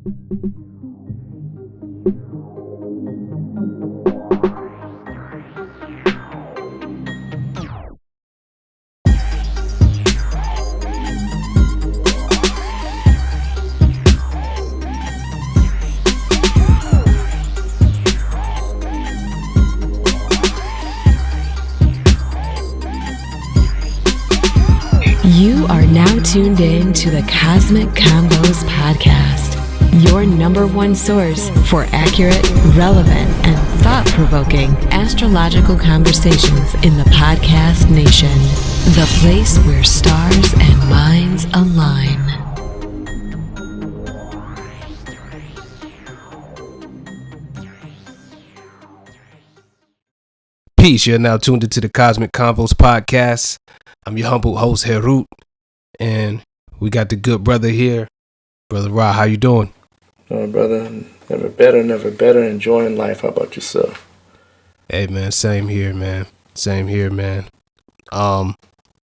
You are now tuned in to the Cosmic Convos podcast, your number one source for accurate, relevant, and thought-provoking astrological conversations in the podcast nation. The place where stars and minds align. Peace. You're now tuned into the Cosmic Convos podcast. I'm your humble host, Herut, and we got the good brother here. Brother Ra, how you doing? Brother, never better, enjoying life. How about yourself? Hey, man, same here, man.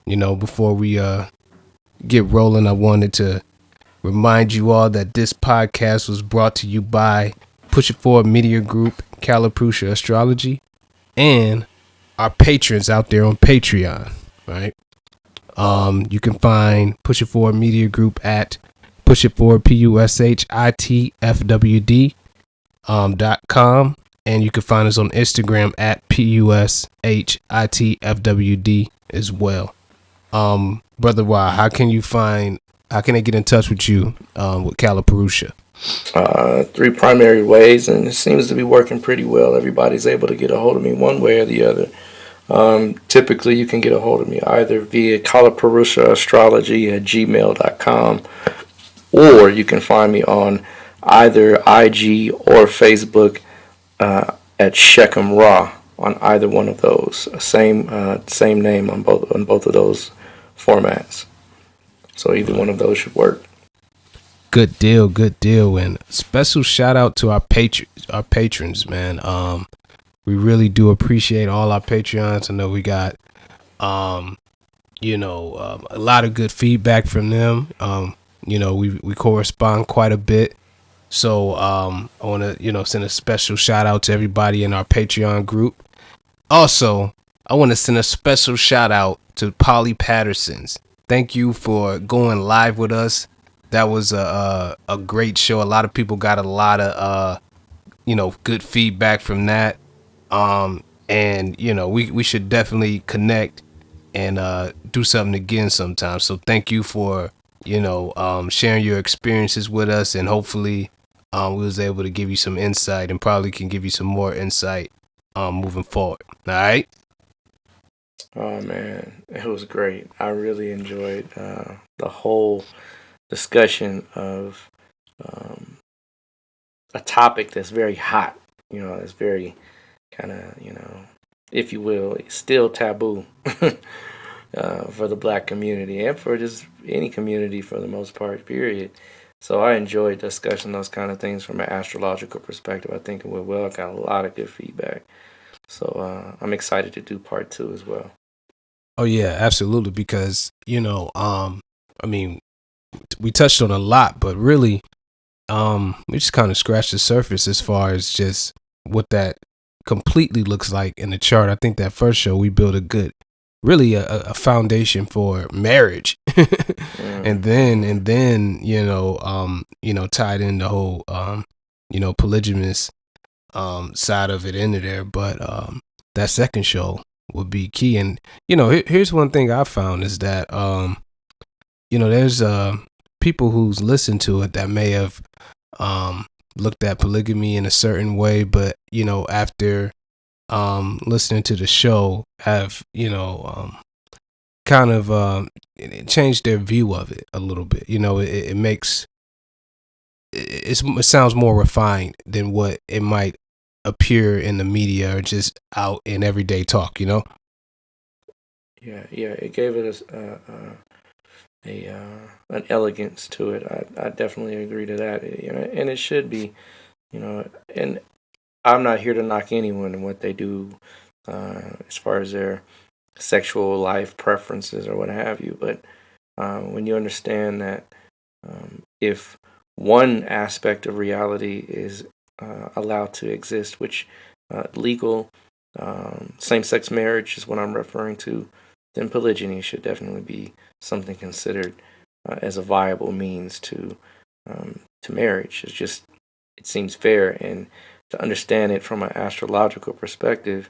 Before we get rolling, I wanted to remind you all that this podcast was brought to you by Push It Forward Media Group, Caliprucia Astrology, and our patrons out there on Patreon, right? You can find Push It Forward Media Group at Push It Forward PUSHITFWD.com, and you can find us on Instagram at PUSHITFWD as well. Brother Y, how can they get in touch with you with Caliprucia? 3 primary ways, and it seems to be working pretty well. Everybody's able to get a hold of me one way or the other. Typically, you can get a hold of me either via calipruciaastrology@gmail.com, or you can find me on either IG or Facebook at Shechem Ra on either one of those. Same name on both of those formats. So either one of those should work. Good deal, and special shout out to our patrons, man. We really do appreciate all our Patreons. I know we got, a lot of good feedback from them. We correspond quite a bit. So I want to, send a special shout out to everybody in our Patreon group. Also, I want to send a special shout out to Polly Patterson's. Thank you for going live with us. That was a great show. A lot of people got a lot of, good feedback from that. We should definitely connect and do something again sometime. So thank you for, sharing your experiences with us, and hopefully we was able to give you some insight and probably can give you some more insight moving forward. All right. Oh man, it was great. I really enjoyed the whole discussion of a topic that's very hot. It's very kind of, if you will, still taboo for the black community and for just any community for the most part, period. So I enjoyed discussing those kind of things from an astrological perspective. I think it went well. I got a lot of good feedback. So I'm excited to do part 2 as well. Oh, yeah, absolutely. Because, we touched on a lot, but really, we just kind of scratched the surface as far as just what that completely looks like in the chart. I think that first show we built a foundation for marriage. and then tied in the whole polygamous side of it into there. But that second show would be key. And here's one thing I found is that there's people who's listened to it that may have looked at polygamy in a certain way, but after listening to the show have kind of changed their view of it a little bit. It sounds more refined than what it might appear in the media or just out in everyday talk. Yeah, it gave it an elegance to it. I definitely agree to that. And it should be, and I'm not here to knock anyone and what they do as far as their sexual life preferences or what have you. But when you understand that if one aspect of reality is allowed to exist, which legal same-sex marriage is what I'm referring to, then polygyny should definitely be something considered as a viable means to marriage. It seems fair, and to understand it from an astrological perspective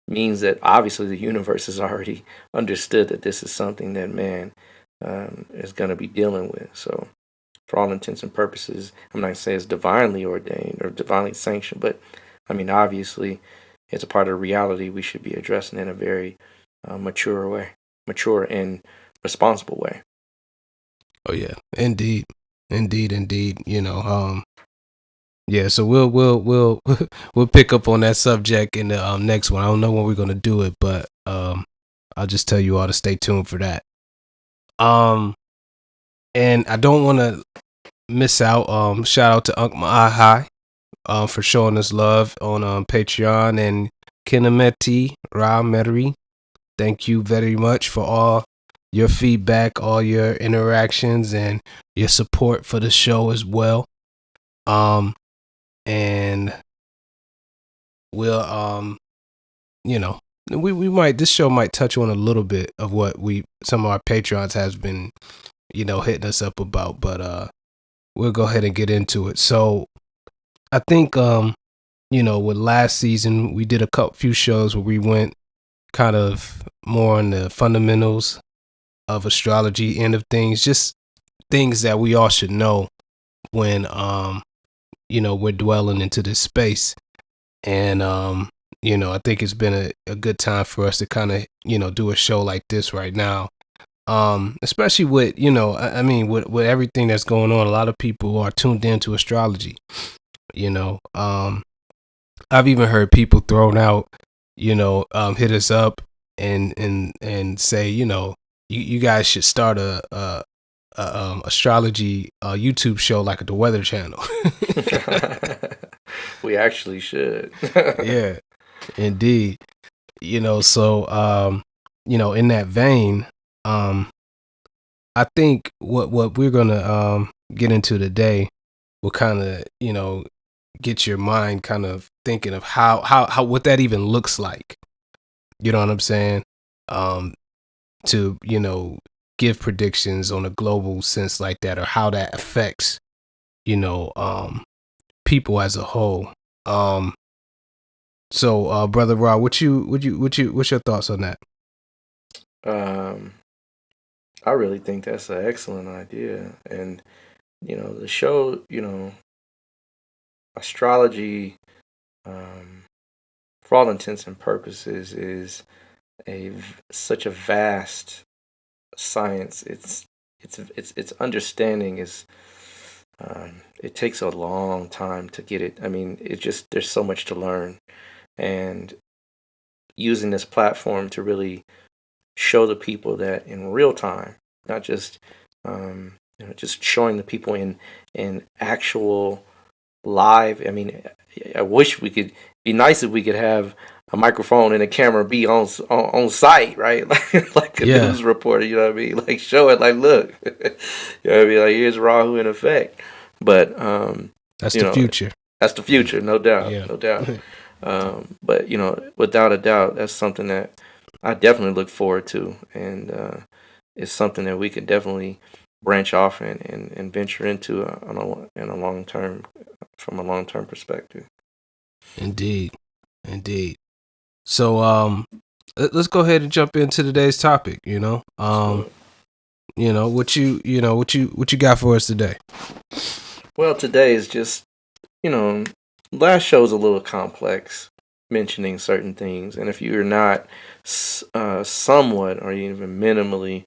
means that obviously the universe has already understood that this is something that man is going to be dealing with. So, for all intents and purposes, I'm not going to say it's divinely ordained or divinely sanctioned, but I mean, obviously, it's a part of reality we should be addressing in a very mature and responsible way. Oh yeah, indeed. Yeah, so we'll we'll pick up on that subject in the next one. I don't know when we're gonna do it, but I'll just tell you all to stay tuned for that. And I don't want to miss out. Shout out to Unc Mahai for showing us love on Patreon, and Kinameti Ra Metri. Thank you very much for all your feedback, all your interactions, and your support for the show as well. And we'll we might, this show might touch on a little bit of what some of our patrons has been hitting us up about, but we'll go ahead and get into it. So I think with last season we did few shows where we went kind of more on the fundamentals of astrology, end of things, just things that we all should know when we're dwelling into this space. And I think it's been a good time for us to kind of do a show like this right now, especially with with everything that's going on. A lot of people are tuned into astrology. I've even heard people thrown out, hit us up and say, you guys should start a astrology YouTube show like the Weather Channel. We actually should. Yeah, indeed. So in that vein, I think what we're gonna get into today will kind of get your mind kind of thinking of how what that even looks like. You know what I'm saying? To give predictions on a global sense like that, or how that affects people as a whole. So Brother Ra, what's your thoughts on that? I really think that's an excellent idea, and the show, astrology, for all intents and purposes, is such a vast science. Its understanding is it takes a long time to get it. I mean, there's so much to learn, and using this platform to really show the people that in real time, not just just showing the people in actual live. I mean, I wish we could. Be nice if we could have a microphone and a camera be on site, right? like a news reporter, you know what I mean? Like, show it, like, look, you know what I mean? Like, here's Rahu in effect. But that's the future. That's the future, no doubt, yeah. No doubt. But without a doubt, that's something that I definitely look forward to, and it's something that we could definitely branch off and venture into in a long term, from a long term perspective. Indeed. So let's go ahead and jump into today's topic. What you got for us today? Well, today is just last show's a little complex, mentioning certain things, and if you're not somewhat or even minimally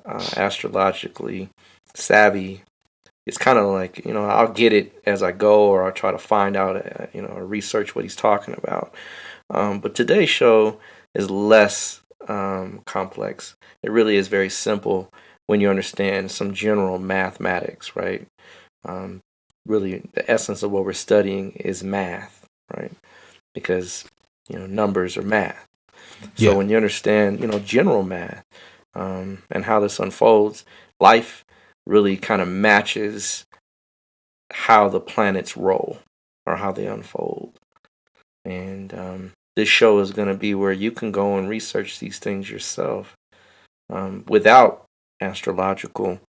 astrologically savvy, it's kind of like, I'll get it as I go, or I'll try to find out, or research what he's talking about. But today's show is less complex. It really is very simple when you understand some general mathematics, right? Really, the essence of what we're studying is math, right? Because, numbers are math. So when you understand, general math and how this unfolds, life really kind of matches how the planets roll or how they unfold. And this show is going to be where you can go and research these things yourself without astrological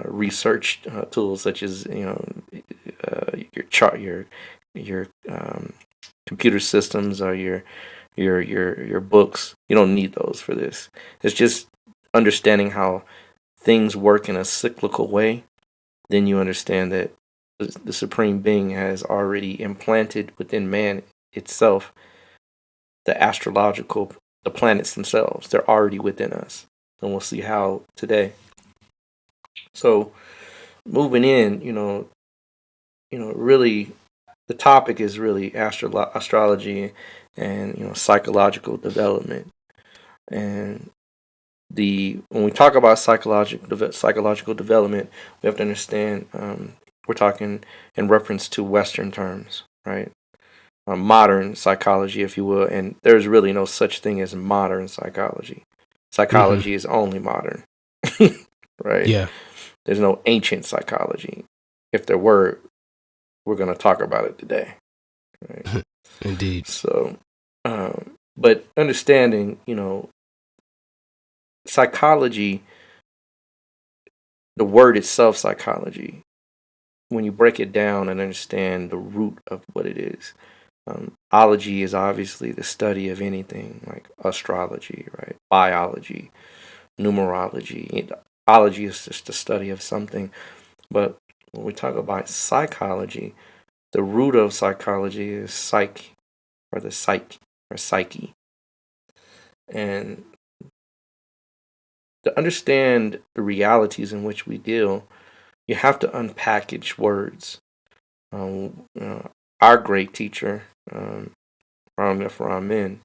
research tools such as your chart, your computer systems, or your books. You don't need those for this. It's just understanding how things work in a cyclical way. Then you understand that the Supreme Being has already implanted within man itself the astrological, the planets themselves. They're already within us. And we'll see how today. So moving in, really the topic is really astrology and psychological development. And when we talk about psychological development, we have to understand we're talking in reference to Western terms, right? Modern psychology, if you will, and there's really no such thing as modern psychology. Psychology is only modern, right? Yeah. There's no ancient psychology. If there were, we're going to talk about it today, right? Indeed. So, but understanding, psychology, the word itself, psychology, when you break it down and understand the root of what it is, ology is obviously the study of anything like astrology, right? Biology, numerology. Ology is just the study of something. But when we talk about psychology, the root of psychology is psyche, or the psyche, or psyche. And to understand the realities in which we deal, you have to unpackage words. Our great teacher, Ram Ramin,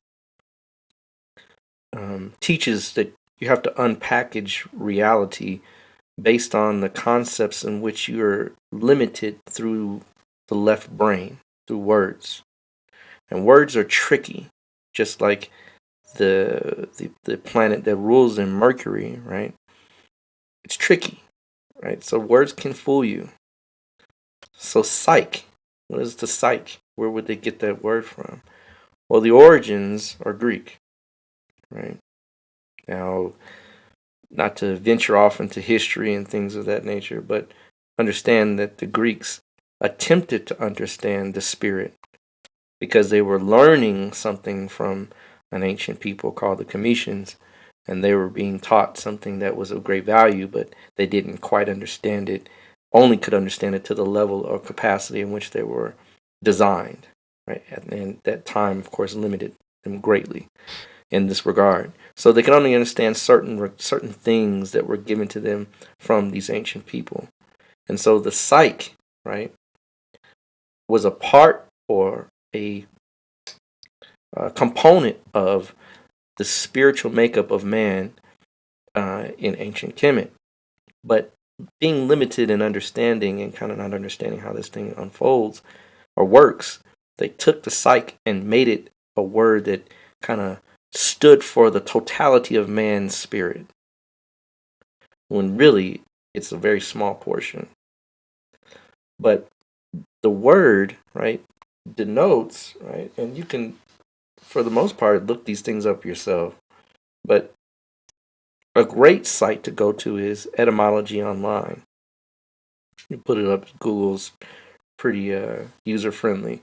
teaches that you have to unpackage reality based on the concepts in which you're limited through the left brain, through words. And words are tricky, just like the planet that rules in Mercury, right? It's tricky, right? So words can fool you. So psych, what is the psych? Where would they get that word from? Well, the origins are Greek, right? Now, not to venture off into history and things of that nature, but understand that the Greeks attempted to understand the spirit because they were learning something from an ancient people called the Cometians, and they were being taught something that was of great value, but they didn't quite understand it, only could understand it to the level or capacity in which they were designed, right? And that time, of course, limited them greatly in this regard. So they could only understand certain things that were given to them from these ancient people. And so the psyche, right, was a part or a component of the spiritual makeup of man in ancient Kemet. But being limited in understanding and kind of not understanding how this thing unfolds or works, they took the psyche and made it a word that kind of stood for the totality of man's spirit, when really it's a very small portion. But the word, right, denotes, right, and you can, for the most part, look these things up yourself, but a great site to go to is Etymology Online. You put it up, Google's pretty user-friendly.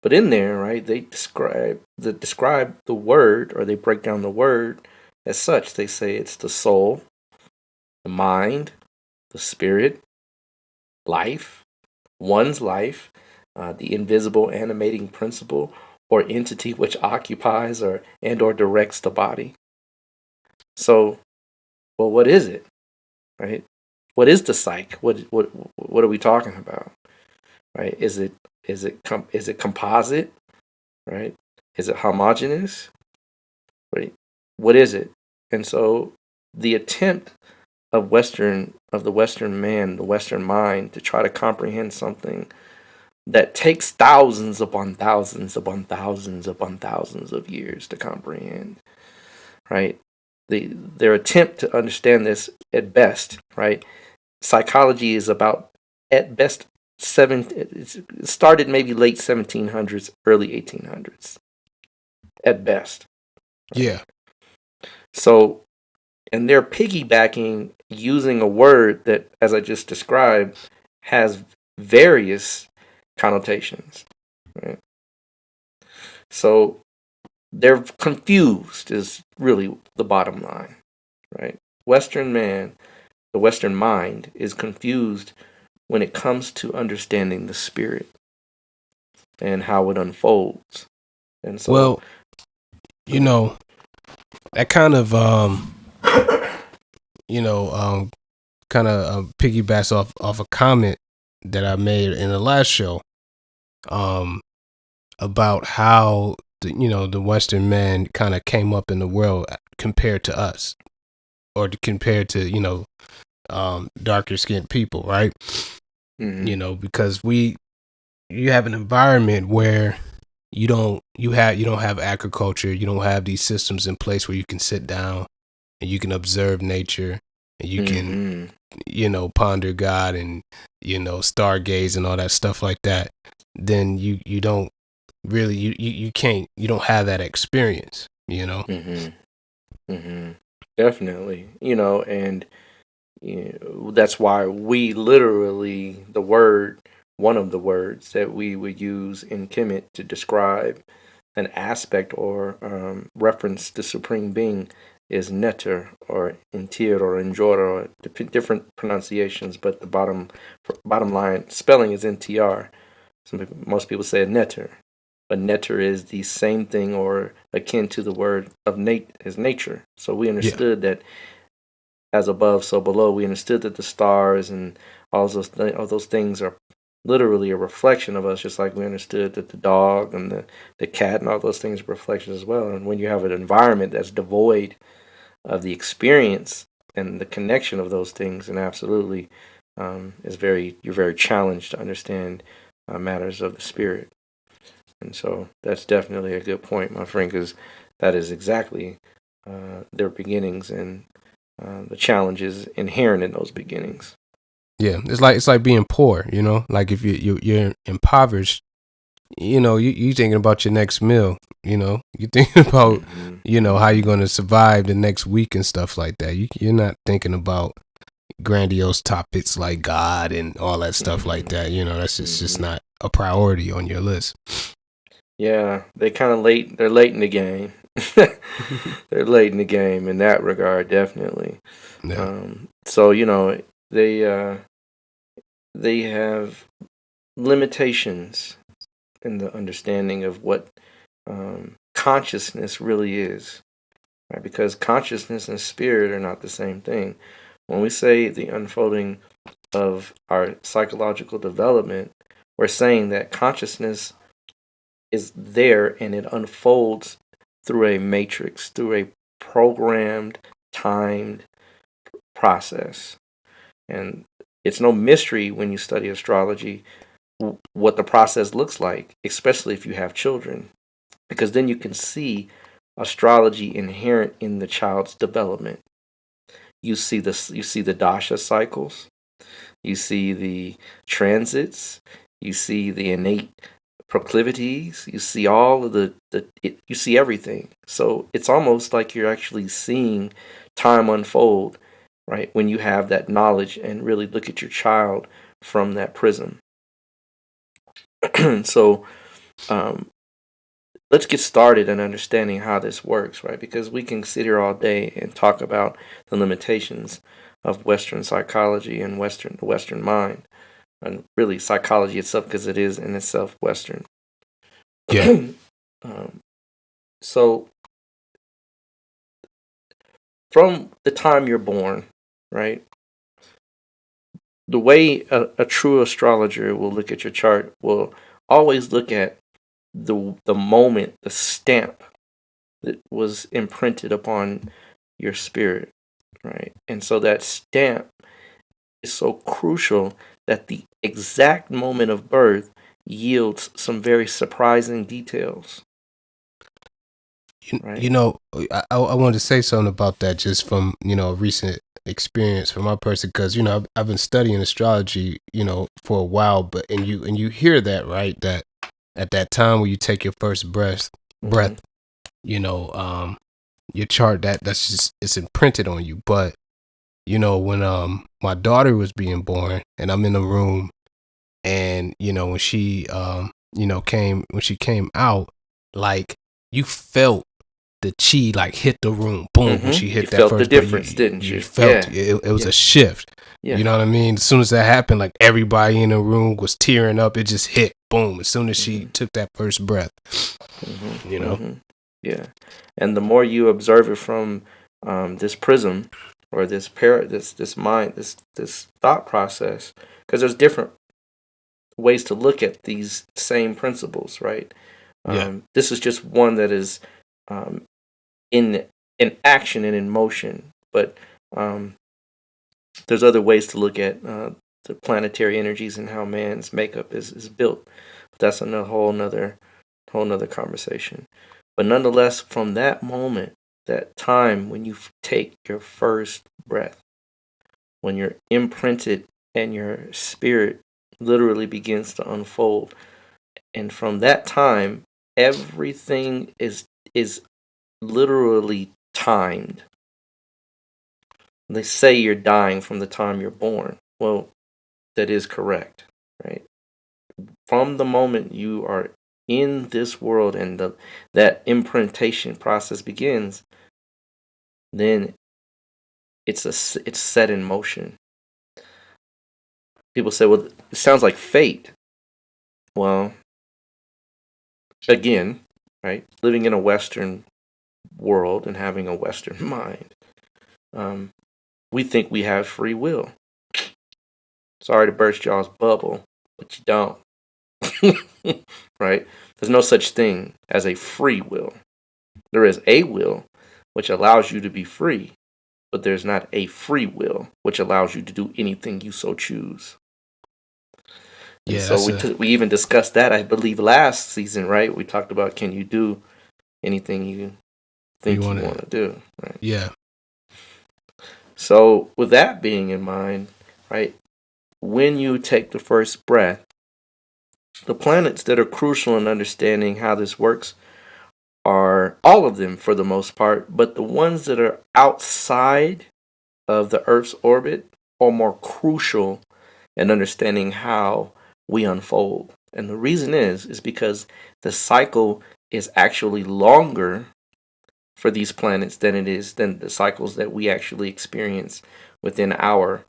But in there, right, they describe the word, or they break down the word as such. They say it's the soul, the mind, the spirit, life, one's life, the invisible animating principle or entity which occupies or directs the body. So, well, what is it, right? What is the psyche? What are we talking about, right? Is it composite, right? Is it homogeneous, right? What is it? And so the attempt of the Western man, the Western mind, to try to comprehend something that takes thousands upon thousands upon thousands upon thousands of years to comprehend, right? Their attempt to understand this at best, right? Psychology is about at best it started maybe late 1700s, early 1800s at best. Yeah. So, and they're piggybacking using a word that, as I just described, has various connotations. Right? So they're confused is really the bottom line, right? Western man, the Western mind is confused when it comes to understanding the spirit and how it unfolds. And so, Well, that kind of kind of piggybacks off a comment that I made in the last show about how the Western man kind of came up in the world compared to us, or compared to darker skinned people, right? Because you have an environment where you don't have agriculture, you don't have these systems in place where you can sit down and you can observe nature and you can ponder God and stargaze and all that stuff like that. Then you don't really you don't have that experience. Definitely, and that's why we literally one of the words that we would use in Kemet to describe an aspect or reference the supreme being is netter or intir or enjora, or different pronunciations, but the bottom line spelling is ntr. Most people say netter, but netter is the same thing or akin to the word of as nature. So we understood that as above, so below. We understood that the stars and all those things are literally a reflection of us, just like we understood that the dog and the cat and all those things are reflections as well. And when you have an environment that's devoid of the experience and the connection of those things, and absolutely you're very challenged to understand matters of the spirit. And so that's definitely a good point, my friend, because that is exactly their beginnings and the challenges inherent in those beginnings. Yeah, it's like being poor, like if you're impoverished, you thinking about your next meal, you thinking about how you're going to survive the next week and stuff like that. You're not thinking about grandiose topics like God and all that stuff like that. That's just not a priority on your list. Yeah, they're late in the game. They're late in the game in that regard, definitely. Yeah. So they have limitations in the understanding of what consciousness really is, right? Because consciousness and spirit are not the same thing. When we say the unfolding of our psychological development, we're saying that consciousness is there and it unfolds through a matrix, through a programmed, timed process. And it's no mystery when you study astrology what the process looks like, especially if you have children, because then you can see astrology inherent in the child's development. You see the dasha cycles, you see the transits, you see the innate proclivities, you see all of you see everything. So it's almost like you're actually seeing time unfold, right? When you have that knowledge and really look at your child from that prism. So let's get started in understanding how this works, right? Because we can sit here all day and talk about the limitations of Western psychology and the Western mind, and really psychology itself, because it is in itself Western. Yeah. So from the time you're born, right? The way a true astrologer will look at your chart will always look at the moment, the stamp that was imprinted upon your spirit, right? And so that stamp is so crucial that the exact moment of birth yields some very surprising details. Right? I wanted to say something about that just from a recent experience for my person, because I've been studying astrology for a while, but and you hear that, right, that at that time when you take your first breath, your chart that's just, it's imprinted on you. But when my daughter was being born and I'm in the room, and when she came out, like, you felt the chi like hit the room, boom, when she hit you that felt first the difference, didn't you? You felt it was a shift. You know what I mean? As soon as that happened, like, everybody in the room was tearing up. It just hit, boom, as soon as she took that first breath. Yeah, and the more you observe it from this prism, or this mind, this thought process, because there's different ways to look at these same principles, right? This is just one that is in action and in motion, but there's other ways to look at the planetary energies and how man's makeup is built. That's a whole nother conversation. But nonetheless, from that moment, that time when you take your first breath, when you're imprinted and your spirit literally begins to unfold, and from that time, everything is literally timed. They say you're dying from the time you're born. Well, that is correct, right? From the moment you are in this world and that imprintation process begins, then it's set in motion. People say, well, it sounds like fate. Well, again, right, living in a Western world and having a Western mind, we think we have free will. Sorry to burst y'all's bubble, but you don't. Right? There's no such thing as a free will. There is a will which allows you to be free, but there's not a free will which allows you to do anything you so choose. And so we even discussed that, I believe, last season, right? We talked about, can you do anything you think you want to do, right? Yeah. So with that being in mind, right, when you take the first breath, the planets that are crucial in understanding how this works are all of them for the most part, but the ones that are outside of the Earth's orbit are more crucial in understanding how we unfold. And the reason is because the cycle is actually longer for these planets than the cycles that we actually experience within our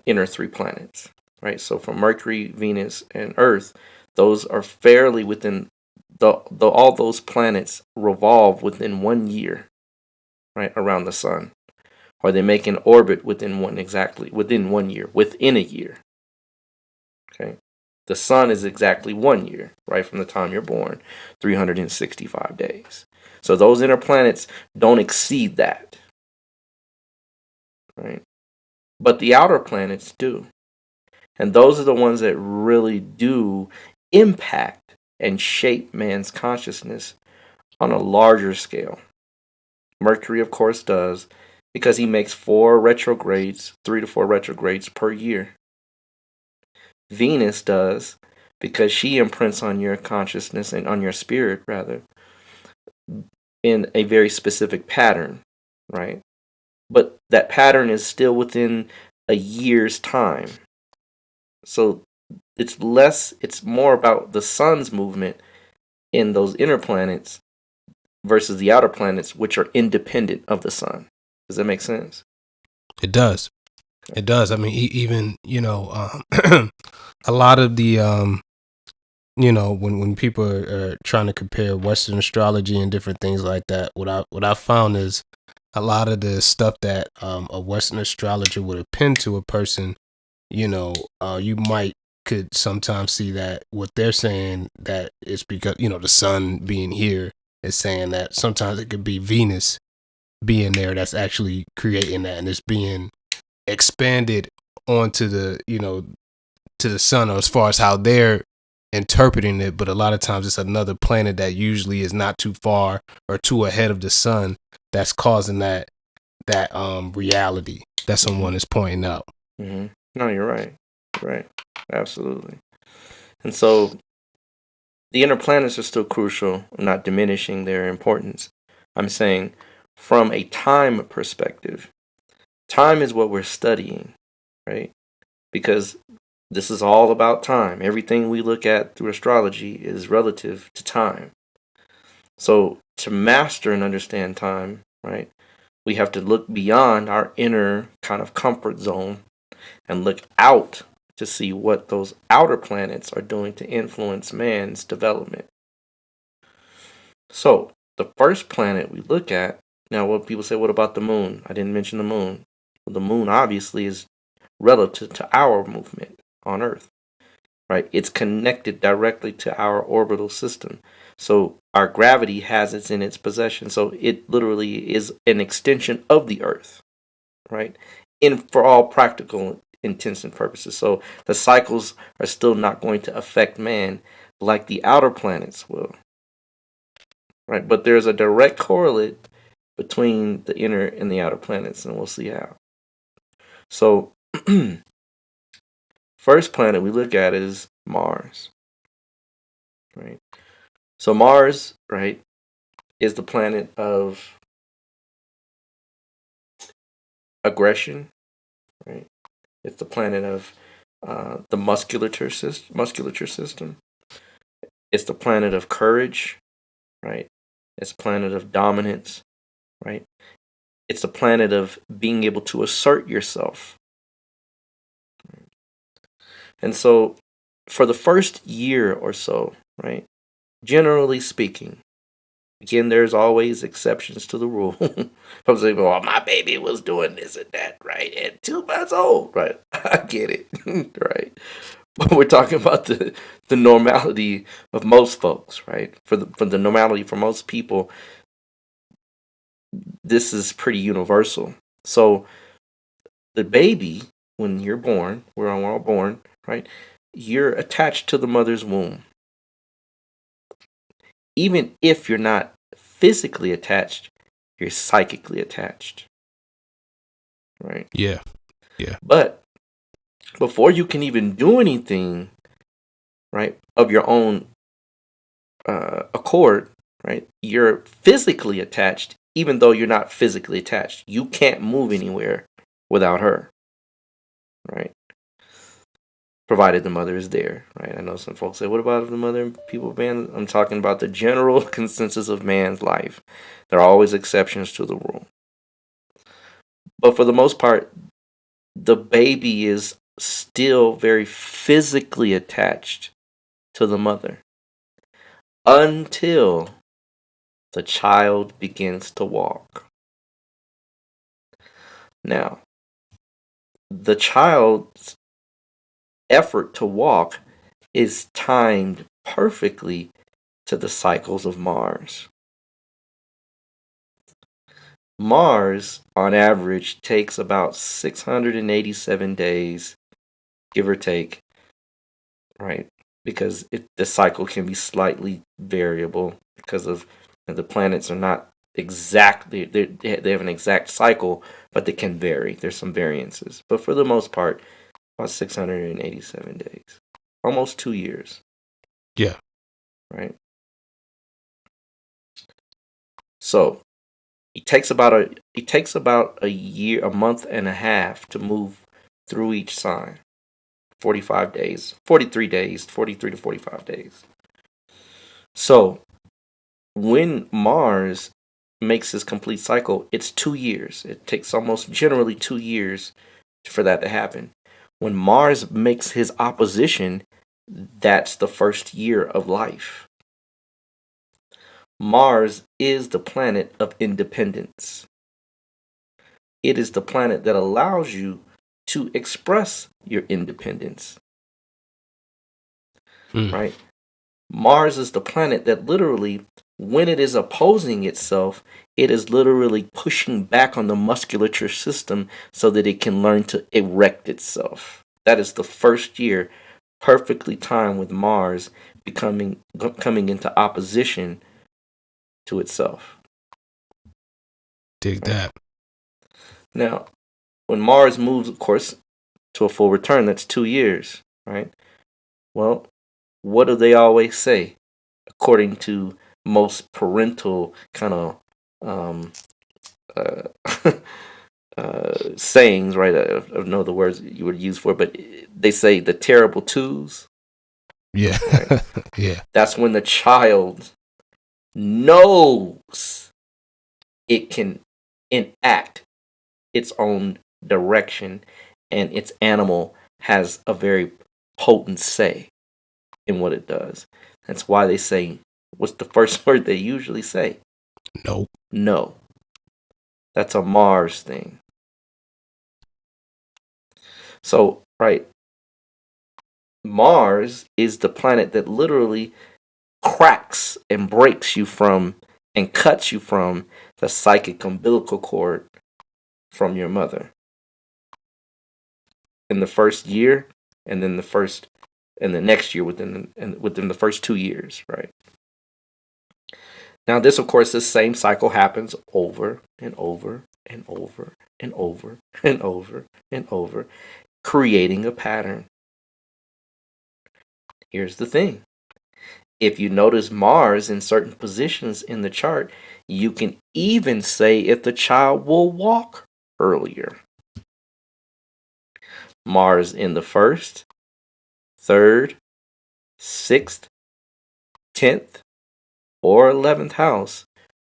inner three planets, right? So from Mercury, Venus, and Earth, those are fairly within all those planets revolve within 1 year, right, around the sun, or they make an orbit within 1 year, within a year. Okay, the sun is exactly 1 year, right, from the time you're born, 365 days. So those inner planets don't exceed that, right? But the outer planets do. And those are the ones that really do impact and shape man's consciousness on a larger scale. Mercury, of course, does, because he makes 3 to 4 retrogrades per year. Venus does, because she imprints on your consciousness, and on your spirit, rather, in a very specific pattern, right? But that pattern is still within a year's time. So it's more about the sun's movement in those inner planets versus the outer planets, which are independent of the sun. Does that make sense? It does. It does. I mean, even, a lot of the, when people are trying to compare Western astrology and different things like that, what I found is a lot of the stuff that a Western astrologer would append to a person, you could sometimes see that what they're saying, that it's because, the sun being here is saying that sometimes it could be Venus being there that's actually creating that, and it's being expanded onto the, to the sun, or as far as how they're interpreting it. But a lot of times it's another planet that usually is not too far or too ahead of the sun that's causing that reality that someone is pointing out. Mm-hmm. No, you're right. Right. Absolutely. And so the inner planets are still crucial. I'm not diminishing their importance. I'm saying from a time perspective, time is what we're studying, right? Because this is all about time. Everything we look at through astrology is relative to time. So to master and understand time, right, we have to look beyond our inner kind of comfort zone and look out to see what those outer planets are doing to influence man's development. So the first planet we look at, now what people say, what about the moon? I didn't mention the moon. Well, the moon obviously is relative to our movement on Earth, right? It's connected directly to our orbital system. So our gravity has it in its possession. So it literally is an extension of the Earth, right? For all practical intents and purposes. So the cycles are still not going to affect man like the outer planets will, right? But there's a direct correlate between the inner and the outer planets, and we'll see how. So first planet we look at is Mars, right? So Mars, right, is the planet of aggression, right? It's the planet of the musculature system. It's the planet of courage, right? It's the planet of dominance, right? It's the planet of being able to assert yourself. And so for the first year or so, right, generally speaking, again, there's always exceptions to the rule. People say, well, my baby was doing this and that, right? At 2 months old, right? I get it, right? But we're talking about the normality of most folks, right? For the normality for most people, this is pretty universal. So the baby, when you're born, we're all born, right? You're attached to the mother's womb. Even if you're not physically attached, you're psychically attached, right? Yeah. But before you can even do anything, right, of your own accord, right, you're physically attached, even though you're not physically attached. You can't move anywhere without her, right? Provided the mother is there, right? I know some folks say, what about if the mother and people ban? I'm talking about the general consensus of man's life. There are always exceptions to the rule. But for the most part, the baby is still very physically attached to the mother until the child begins to walk. Now, the child's effort to walk is timed perfectly to the cycles of Mars. Mars, on average, takes about 687 days, give or take, right? Because the cycle can be slightly variable because of the planets are not exactly, they have an exact cycle, but they can vary. There's some variances. But for the most part, about 687 days. Almost 2 years. Yeah. Right? So it takes about a year, a month and a half to move through each sign. 45 days, 43 days, 43 to 45 days. So when Mars makes his complete cycle, it's 2 years. It takes almost generally 2 years for that to happen. When Mars makes his opposition, that's the first year of life. Mars is the planet of independence. It is the planet that allows you to express your independence. Right? Mars is the planet that literally, when it is opposing itself, it is literally pushing back on the musculature system so that it can learn to erect itself. That is the first year, perfectly timed with Mars coming into opposition to itself. Dig that. Now, when Mars moves, of course, to a full return, that's 2 years, right? Well, what do they always say? According to most parental kind of uh, sayings, right? I don't know the words you would use for it, but they say the terrible twos, Yeah. right? Yeah. That's when the child knows it can enact its own direction and its animal has a very potent say in what it does. That's why they say, what's the first word they usually say? Nope. No. That's a Mars thing. So, right, Mars is the planet that literally cracks and breaks you from and cuts you from the psychic umbilical cord from your mother in the first year, and then the next year within the first 2 years, right? Now, this same cycle happens over and over and over and over and over and over, creating a pattern. Here's the thing. If you notice Mars in certain positions in the chart, you can even say if the child will walk earlier. Mars in the first, third, sixth, 10th, or 11th house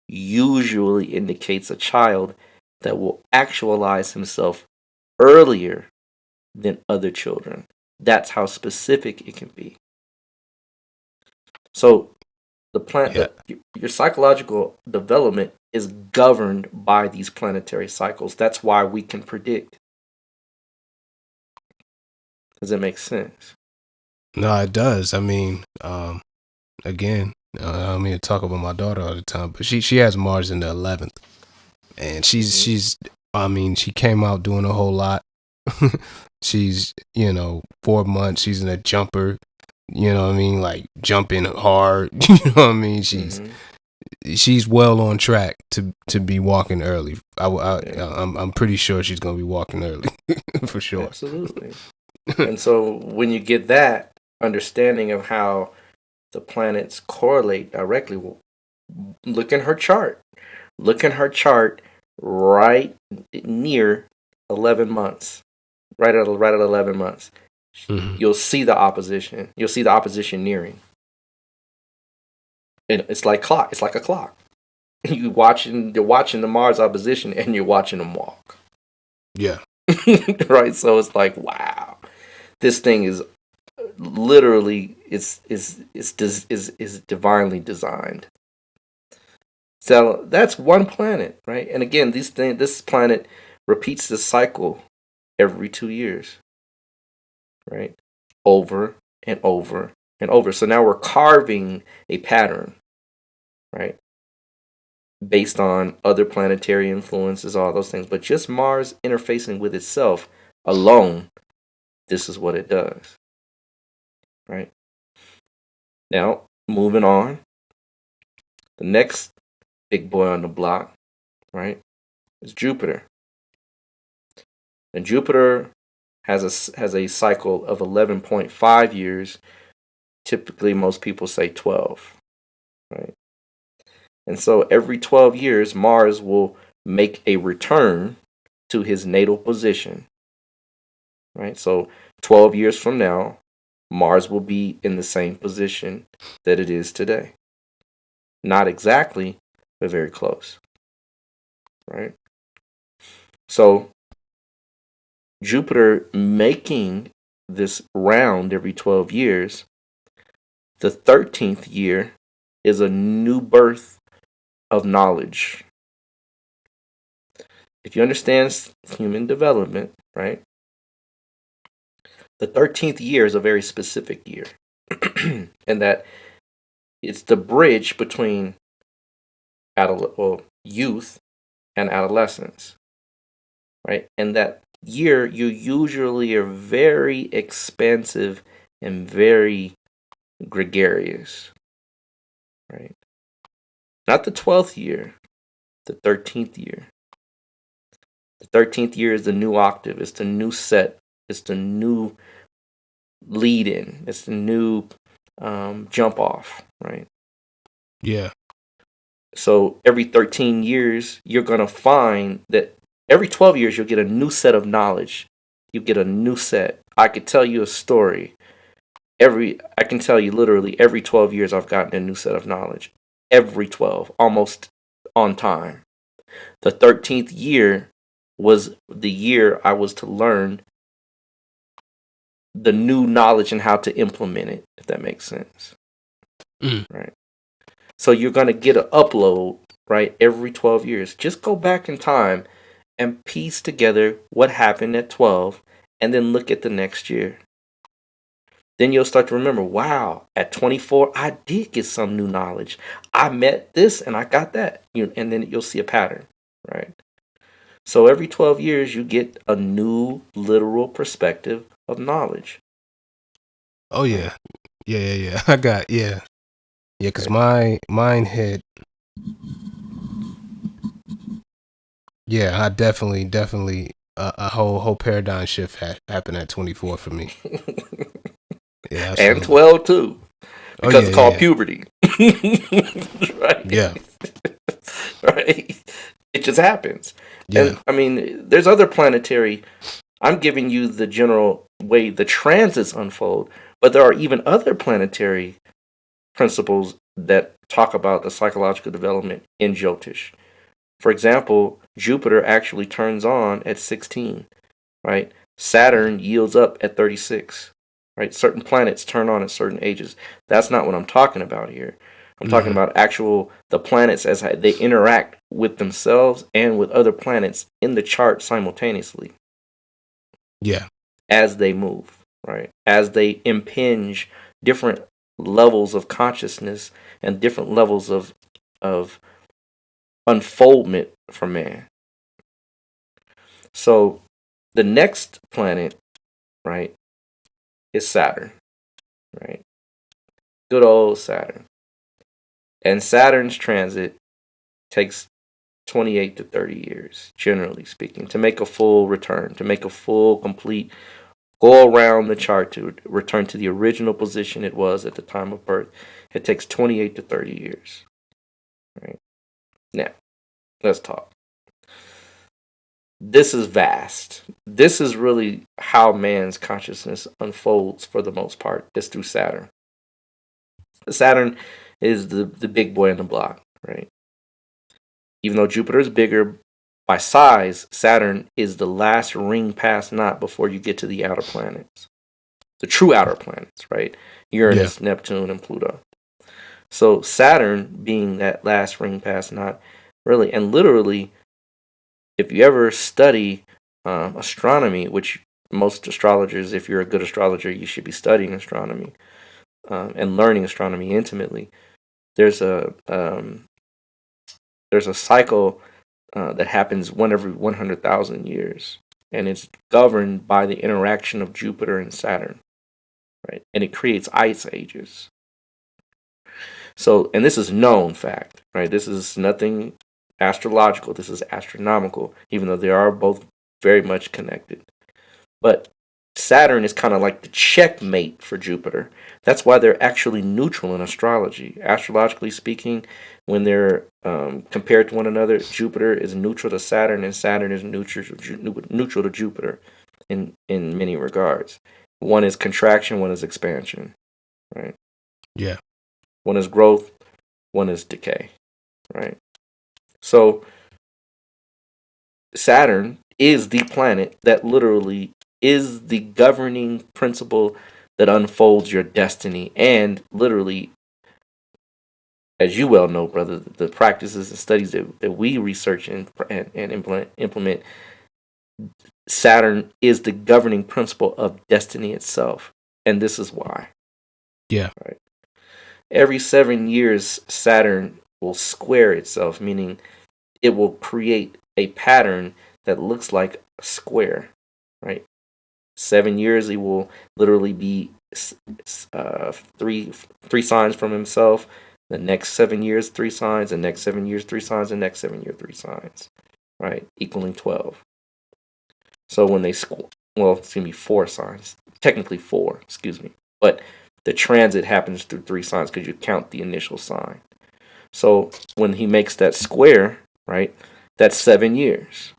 usually indicates a child that will actualize himself earlier than other children. That's how specific it can be. So Yeah. your psychological development is governed by these planetary cycles. That's why we can predict. Does it make sense? No, it does. I mean, again, I don't mean to talk about my daughter all the time, but she has Mars in the 11th, and she's I mean, she came out doing a whole lot. She's 4 months. She's in a jumper. You know what I mean, like jumping hard. You know what I mean. She's well on track to be walking early. I'm pretty sure she's gonna be walking early for sure. Absolutely. And so when you get that understanding of how the planets correlate directly, look in her chart. Look in her chart right near 11 months. Right at 11 months. Mm-hmm. You'll see the opposition. You'll see the opposition nearing. And it's like a clock. You're watching the Mars opposition and you're watching them walk. Yeah. Right? So it's like, wow. This thing is literally is divinely designed. So that's one planet, right? And again, this planet repeats the cycle every 2 years, right? Over and over and over. So now we're carving a pattern, right? Based on other planetary influences, all those things. But just Mars interfacing with itself alone, this is what it does, right? Now, moving on. The next big boy on the block, right, is Jupiter. And Jupiter has a cycle of 11.5 years. Typically, most people say 12, right? And so every 12 years, Mars will make a return to his natal position, right? So 12 years from now, Mars will be in the same position that it is today. Not exactly, but very close, right? So Jupiter making this round every 12 years, the 13th year is a new birth of knowledge. If you understand human development, right, the 13th year is a very specific year. And that it's the bridge between youth and adolescence, right? And that year, you usually are very expansive and very gregarious, right? Not the 12th year, the 13th year. The 13th year is the new octave. It's the new set. It's the new lead in. It's the new jump off, right? Yeah. So every 13 years, you're going to find that every 12 years, you'll get a new set of knowledge. You get a new set. I could tell you a story. I can tell you literally every 12 years, I've gotten a new set of knowledge. Every 12, almost on time. The 13th year was the year I was to learn the new knowledge and how to implement it, if that makes sense. Right. So you're going to get an upload, right, every 12 years. Just go back in time and piece together what happened at 12 and then look at the next year. Then you'll start to remember, wow, at 24, I did get some new knowledge. I met this and I got that. And then you'll see a pattern, right? So every 12 years, you get a new literal perspective of knowledge. Oh, yeah. Yeah. I got, yeah. Yeah, because mine hit. Yeah, I definitely a whole paradigm shift happened at 24 for me. Yeah, absolutely. And 12 too, because it's called puberty. Right? Yeah. Right. It just happens. Yeah. And I mean, there's other planetary. I'm giving you the general way the transits unfold, but there are even other planetary principles that talk about the psychological development in Jyotish. For example, Jupiter actually turns on at 16, right? Saturn yields up at 36, right? Certain planets turn on at certain ages. That's not what I'm talking about here. I'm talking about the planets as they interact with themselves and with other planets in the chart simultaneously. Yeah. As they move, right? As they impinge different levels of consciousness and different levels of unfoldment for man. So the next planet, right, is Saturn, right? Good old Saturn. And Saturn's transit takes 28 to 30 years, generally speaking, to make a full return, to make a full, complete go around the chart to return to the original position it was at the time of birth. It takes 28 to 30 years. Right? Now, let's talk. This is vast. This is really how man's consciousness unfolds for the most part. It's through Saturn. Saturn is the big boy on the block, right? Even though Jupiter is bigger by size, Saturn is the last ring past knot before you get to the outer planets. The true outer planets, right? Uranus, Neptune, and Pluto. So Saturn being that last ring past knot, really, and literally, if you ever study astronomy, which most astrologers, if you're a good astrologer, you should be studying astronomy and learning astronomy intimately. There's a cycle that happens one every 100,000 years, and it's governed by the interaction of Jupiter and Saturn, right? And it creates ice ages. So, and this is known fact, right? This is nothing astrological. This is astronomical, even though they are both very much connected. But Saturn is kind of like the checkmate for Jupiter. That's why they're actually neutral in astrology. Astrologically speaking, when they're compared to one another, Jupiter is neutral to Saturn, and Saturn is neutral to Jupiter in many regards. One is contraction, one is expansion, right? Yeah. One is growth, one is decay, right? So Saturn is the planet that literally is the governing principle that unfolds your destiny, and literally, as you well know, brother, the practices and studies that we research and implement, Saturn is the governing principle of destiny itself, and this is why. Yeah. Right. Every 7 years, Saturn will square itself, meaning it will create a pattern that looks like a square, right? 7 years, he will literally be three signs from himself. The next 7 years, 3 signs. The next 7 years, 3 signs. The next 7 years, 3 signs. Right, equaling 12. So when they well, it's gonna be 4 signs, technically 4, excuse me, but the transit happens through 3 signs because you count the initial sign. So when he makes that square, right, that's 7 years.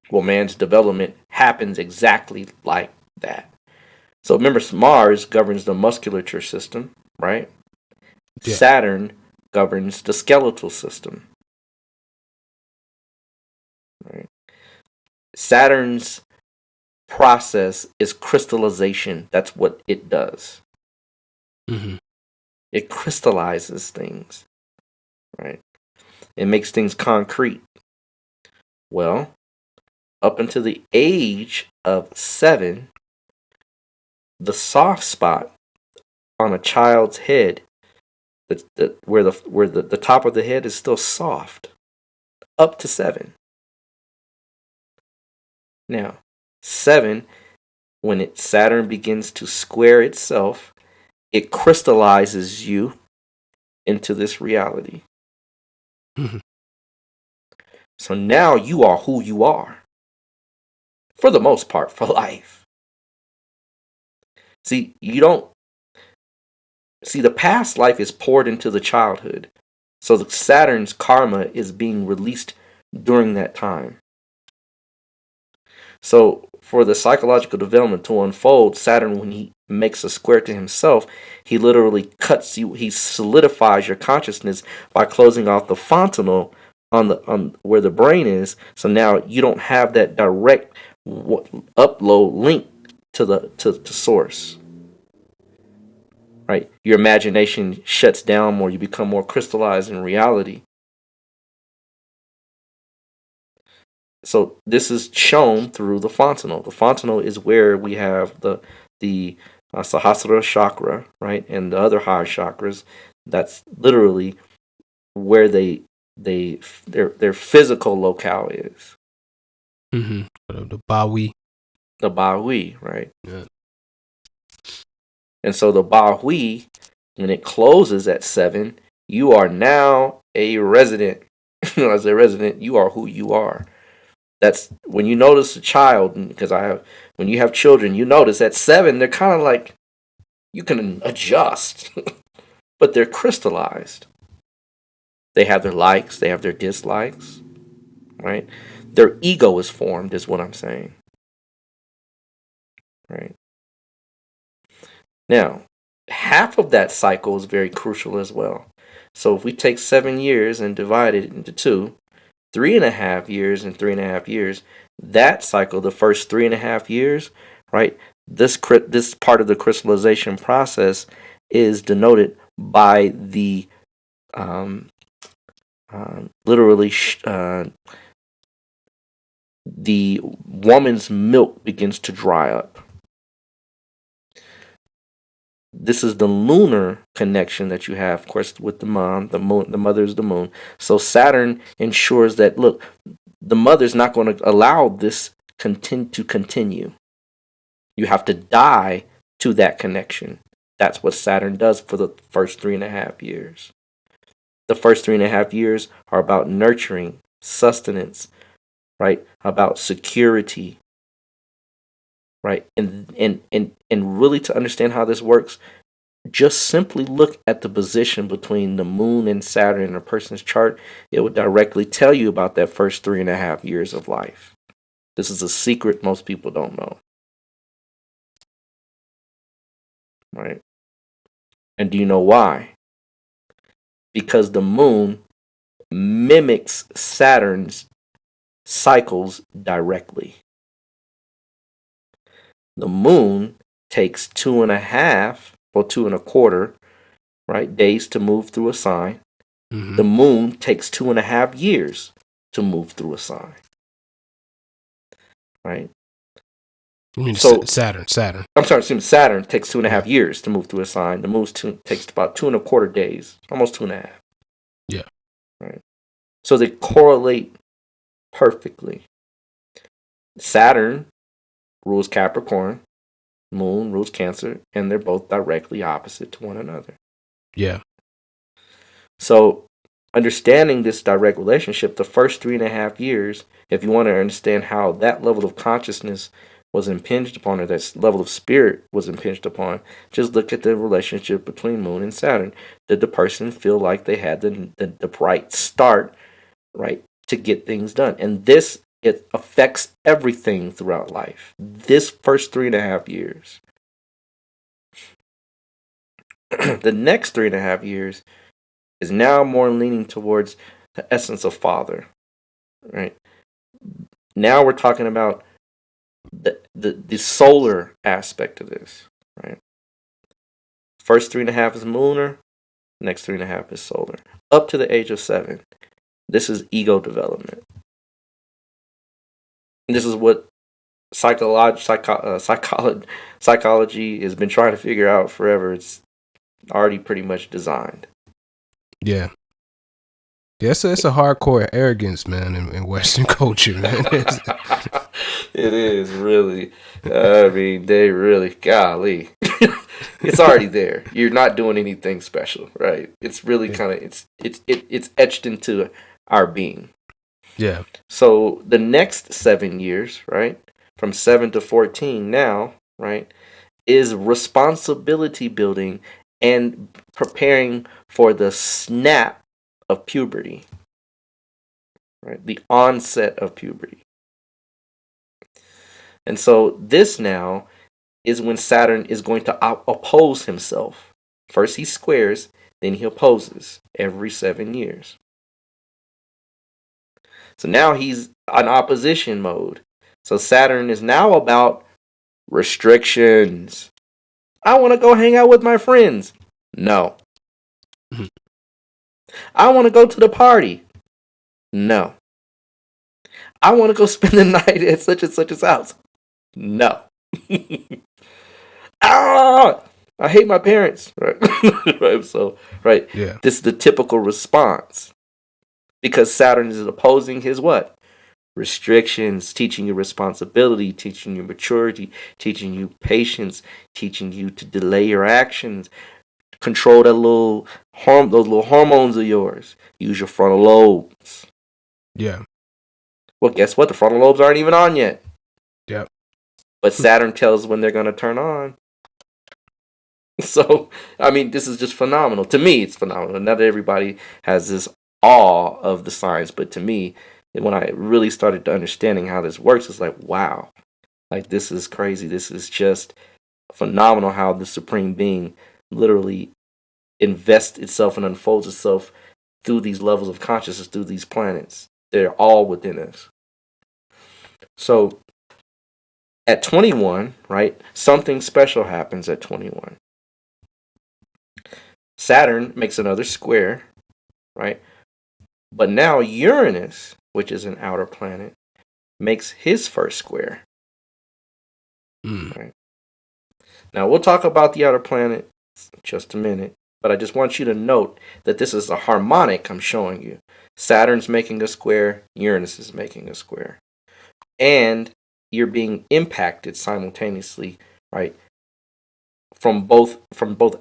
Well, man's development happens exactly like that. So remember, Mars governs the musculature system, right? Yeah. Saturn governs the skeletal system. Right? Saturn's process is crystallization. That's what it does. Mm-hmm. It crystallizes things, right? It makes things concrete. Well, up until the age of 7, the soft spot on a child's head, where the top of the head is still soft, up to 7. Now, 7, when Saturn begins to square itself, it crystallizes you into this reality. Mm-hmm. So now you are who you are, for the most part, for life. See, the past life is poured into the childhood. So the Saturn's karma is being released during that time. So for the psychological development to unfold, Saturn, when he makes a square to himself, he literally cuts you, he solidifies your consciousness by closing off the fontanel on where the brain is. So now you don't have that direct upload link to source. Right? Your imagination shuts down more, you become more crystallized in reality. So this is shown through the fontanel. The fontanel is where we have the Sahasrara chakra, right, and the other higher chakras. That's literally where their physical locale is. Mm-hmm. The Bawi. The Bahui, right? Yeah. And so the Bahui, when it closes at 7, you are now a resident. As a resident, you are who you are. That's when you notice a child, because when you have children, you notice at 7, they're kind of like, you can adjust, but they're crystallized. They have their likes, they have their dislikes, right? Their ego is formed, is what I'm saying, right? Now, half of that cycle is very crucial as well. So if we take 7 years and divide it into 2, 3.5 years and 3.5 years, that cycle, the first 3.5 years, right? This part of the crystallization process is denoted by the literally the woman's milk begins to dry up. This is the lunar connection that you have, of course, with the mom. The moon, the mother is the moon. So Saturn ensures that, look, the mother's not going to allow this to continue. You have to die to that connection. That's what Saturn does for the first 3.5 years. The first 3.5 years are about nurturing, sustenance, right? About security, right? And really, to understand how this works, just simply look at the position between the moon and Saturn in a person's chart. It would directly tell you about that first 3.5 years of life. This is a secret most people don't know. Right? And do you know why? Because the moon mimics Saturn's cycles directly. The moon takes 2.5 or 2.25, right, days to move through a sign. Mm-hmm. The moon takes 2.5 years to move through a sign. Right? You mean So Saturn? I'm sorry, Saturn takes 2.5 years to move through a sign. The moon takes about 2.25 days, almost 2.5. Yeah. Right. So they correlate perfectly. Saturn rules Capricorn, moon rules Cancer, and they're both directly opposite to one another. Yeah. So Understanding this direct relationship, the first 3.5 years, if you want to understand how that level of consciousness was impinged upon, or that level of spirit was impinged upon, just look at the relationship between Moon and Saturn. Did the person feel like they had the right start, right, to get things done? And this, it affects everything throughout life. This first 3.5 years. The next 3.5 years is now more leaning towards the essence of father, right? Now we're talking about the solar aspect of this, right? First 3.5 is lunar, next 3.5 is solar. Up to the age of 7, this is ego development. And this is what psychology has been trying to figure out forever. It's already pretty much designed. Yeah. Yeah, it's a hardcore arrogance, man, in Western culture, man. It is really. I mean, they really, golly, it's already there. You're not doing anything special, right? It's really kind of it's etched into our being. Yeah. So the next 7 years, right, from 7 to 14 now, right, is responsibility building and preparing for the snap of puberty, right? The onset of puberty. And so this now is when Saturn is going to oppose himself. First he squares, then he opposes every 7 years. So now he's on opposition mode. So Saturn is now about restrictions. I want to go hang out with my friends. No. I want to go to the party. No. I want to go spend the night at such and such's house. No. Ah, I hate my parents. Right. Right. So, right. Yeah. This is the typical response. Because Saturn is opposing his what? Restrictions, teaching you responsibility, teaching you maturity, teaching you patience, teaching you to delay your actions, control those little hormones of yours. Use your frontal lobes. Yeah. Well, guess what? The frontal lobes aren't even on yet. Yep. But Saturn tells when they're going to turn on. So, I mean, this is just phenomenal. To me, it's phenomenal. Not everybody has this awe of the signs, but to me, when I really started understanding how this works, it's like, wow, like this is crazy. This is just phenomenal how the Supreme Being literally invests itself and unfolds itself through these levels of consciousness, through these planets. They're all within us. So at 21, right, something special happens at 21. Saturn makes another square, right? But now Uranus, which is an outer planet, makes his first square. Right? Now we'll talk about the outer planet in just a minute, but I just want you to note that this is a harmonic I'm showing you. Saturn's making a square, Uranus is making a square. And you're being impacted simultaneously, right? From both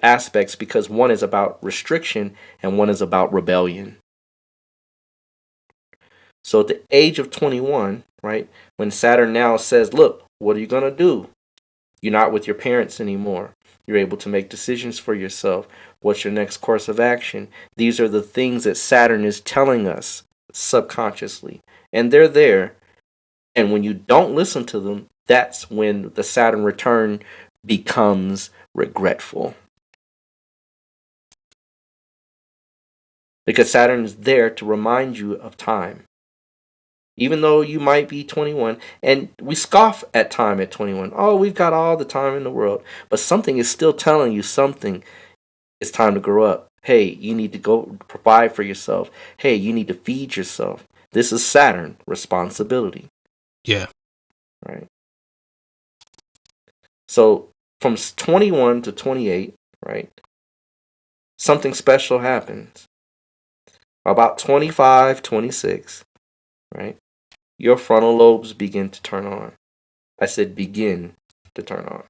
aspects, because one is about restriction and one is about rebellion. So at the age of 21, right, when Saturn now says, look, what are you going to do? You're not with your parents anymore. You're able to make decisions for yourself. What's your next course of action? These are the things that Saturn is telling us subconsciously. And they're there. And when you don't listen to them, that's when the Saturn return becomes regretful. Because Saturn is there to remind you of time. Even though you might be 21, and we scoff at time at 21. Oh, we've got all the time in the world. But something is still telling you something. It's time to grow up. Hey, you need to go provide for yourself. Hey, you need to feed yourself. This is Saturn, responsibility. Yeah. Right. So from 21 to 28, right, something special happens. About 25, 26, right, your frontal lobes begin to turn on. I said begin to turn on.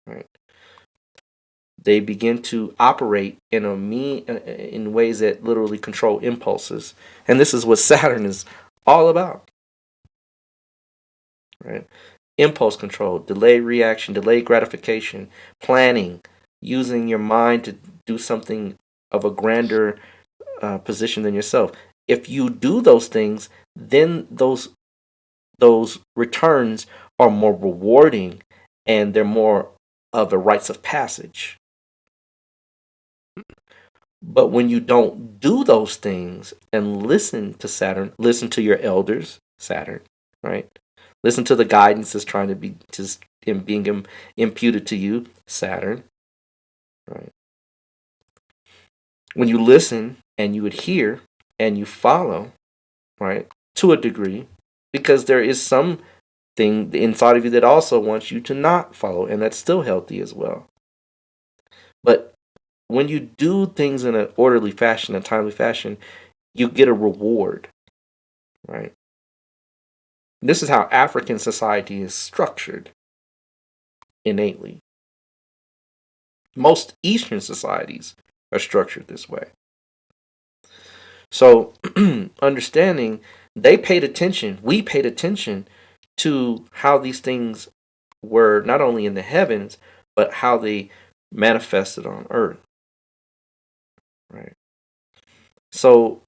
Right. they begin to operate in ways that literally control impulses. And this is what Saturn is all about. Right? Impulse control, delayed reaction, delayed gratification, planning, using your mind to do something of a grander position than yourself. If you do those things, then those returns are more rewarding, and they're more of a rites of passage. But when you don't do those things and listen to Saturn, listen to your elders, Saturn, right? Listen to the guidance that's trying to be just being imputed to you, Saturn, right? When you listen and you adhere and you follow, right, to a degree, because there is something inside of you that also wants you to not follow, and that's still healthy as well. But when you do things in an orderly fashion, a timely fashion, you get a reward, right? This is how African society is structured innately. Most Eastern societies are structured this way. So, understanding, we paid attention to how these things were not only in the heavens, but how they manifested on earth. Right. So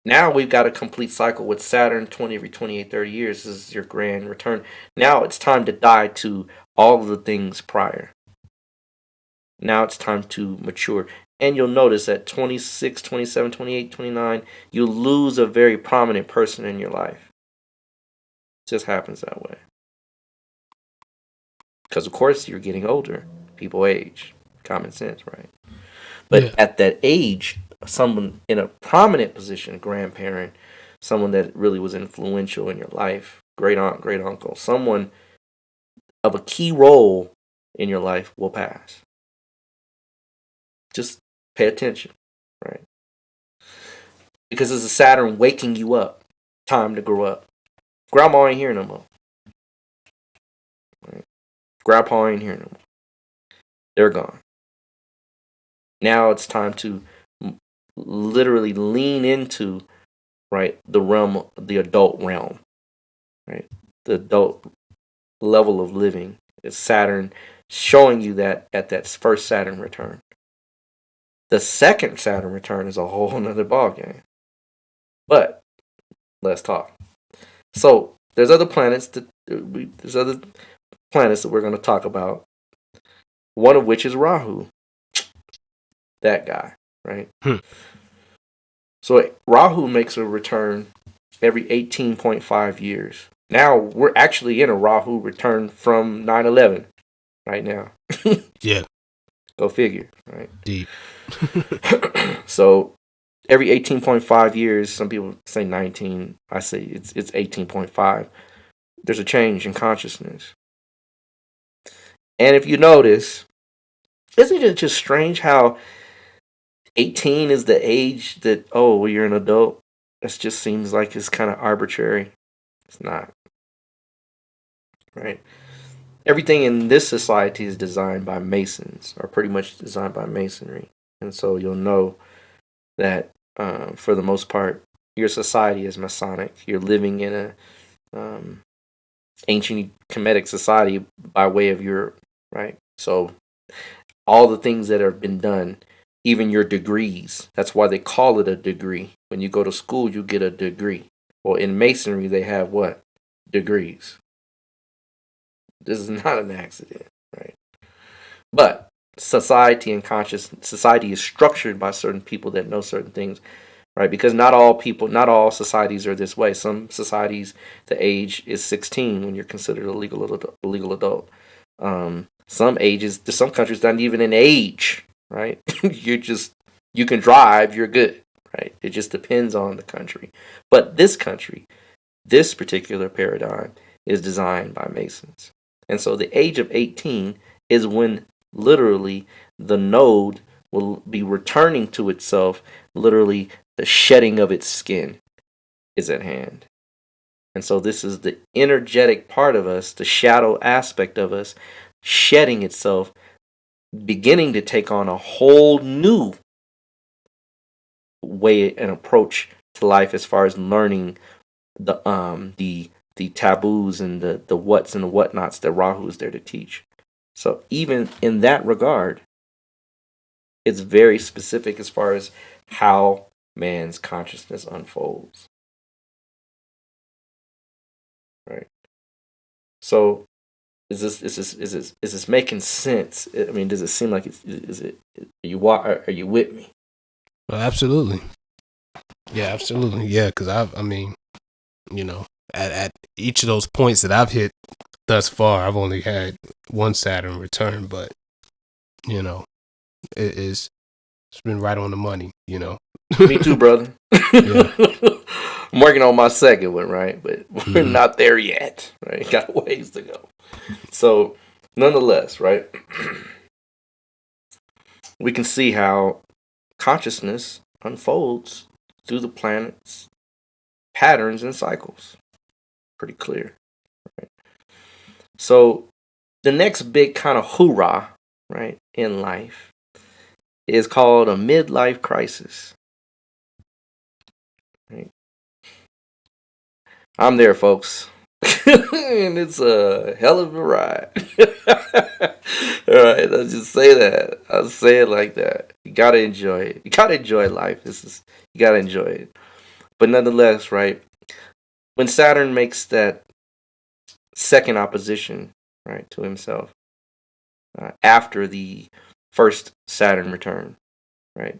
now we've got a complete cycle with Saturn 20 every 28, 30 years. This is your grand return. Now it's time to die to all of the things prior. Now it's time to mature. And you'll notice at 26, 27, 28, 29, you lose a very prominent person in your life. It just happens that way. Because, of course, you're getting older. People age. Common sense, right? But at that age, someone in a prominent position, grandparent, someone that really was influential in your life, great aunt, great uncle, someone of a key role in your life will pass. Just pay attention, right? Because it's a Saturn waking you up. Time to grow up. Grandma ain't here no more. Right? Grandpa ain't here no more. They're gone. Now it's time to literally lean into, right, the adult realm, right? The adult level of living. It's Saturn showing you that at that first Saturn return. The second Saturn return is a whole nother ballgame. But let's talk. So there's other planets that we're going to talk about. One of which is Rahu. That guy, right? So Rahu makes a return every 18.5 years. Now we're actually in a Rahu return from 9/11 right now. Yeah. Go figure, right? Deep. So every 18.5 years, some people say 19. I say it's 18.5. There's a change in consciousness. And if you notice, isn't it just strange how 18 is the age that, oh, you're an adult? That just seems like it's kind of arbitrary. It's not. Right? Everything in this society is designed by Masons, or pretty much designed by Masonry. And so you'll know that for the most part, your society is Masonic. You're living in a ancient Kemetic society by way of Europe, right? So all the things that have been done, even your degrees, that's why they call it a degree. When you go to school, you get a degree. Well, in Masonry, they have what? Degrees. This is not an accident, right? But society is structured by certain people that know certain things, right? Because not all societies are this way. Some societies, the age is 16 when you're considered a legal adult. Some countries not even an age, right? You can drive, you're good, right? It just depends on the country. But this particular paradigm is designed by Masons. And so the age of 18 is when literally the node will be returning to itself. Literally, the shedding of its skin is at hand. And so this is the energetic part of us, the shadow aspect of us, shedding itself beginning to take on a whole new way and approach to life as far as learning the taboos and the whats and the whatnots that Rahu is there to teach. So even in that regard, it's very specific as far as how man's consciousness unfolds. Right. So is this making sense? I mean, does it seem like are you with me? Well, absolutely. Yeah, absolutely. Yeah, because I mean, at each of those points that I've hit thus far, I've only had one Saturn return, but it's been right on the money. Me too, brother. Yeah. I'm working on my second one, right? But we're not there yet, right? Got ways to go. So, nonetheless, right? We can see how consciousness unfolds through the planets, patterns, and cycles. Pretty clear, right? So, the next big kind of hoorah, right, in life is called a midlife crisis. Right? I'm there, folks. And it's a hell of a ride. All right, let's just say that. I'll say it like that. You gotta enjoy it. You gotta enjoy life. You gotta enjoy it. But nonetheless, right, when Saturn makes that second opposition, right, to himself, after the first Saturn return, right,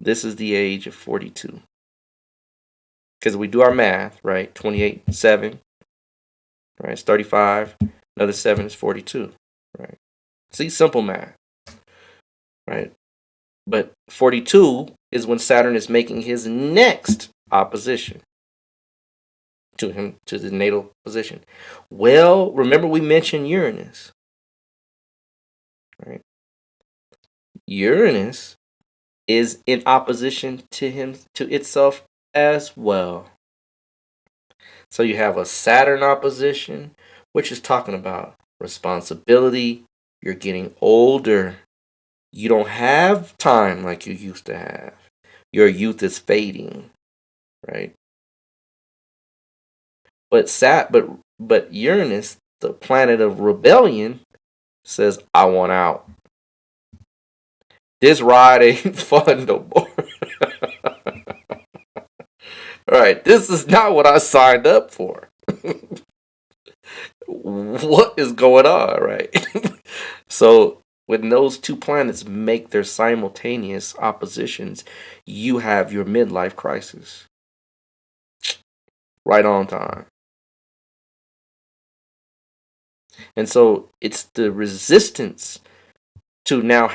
this is the age of 42. Because we do our math, right, 28, 7, right, it's 35, another 7 is 42, right. See, simple math, right? But 42 is when Saturn is making his next opposition to him, to the natal position. Well, remember we mentioned Uranus, right? Uranus is in opposition to itself as well. So you have a Saturn opposition, which is talking about responsibility. You're getting older. You don't have time like you used to have. Your youth is fading, right? But Uranus, the planet of rebellion, says, I want out. This ride ain't fun no more. Alright, this is not what I signed up for. What is going on, right? So when those two planets make their simultaneous oppositions, you have your midlife crisis. Right on time. And so it's the resistance to now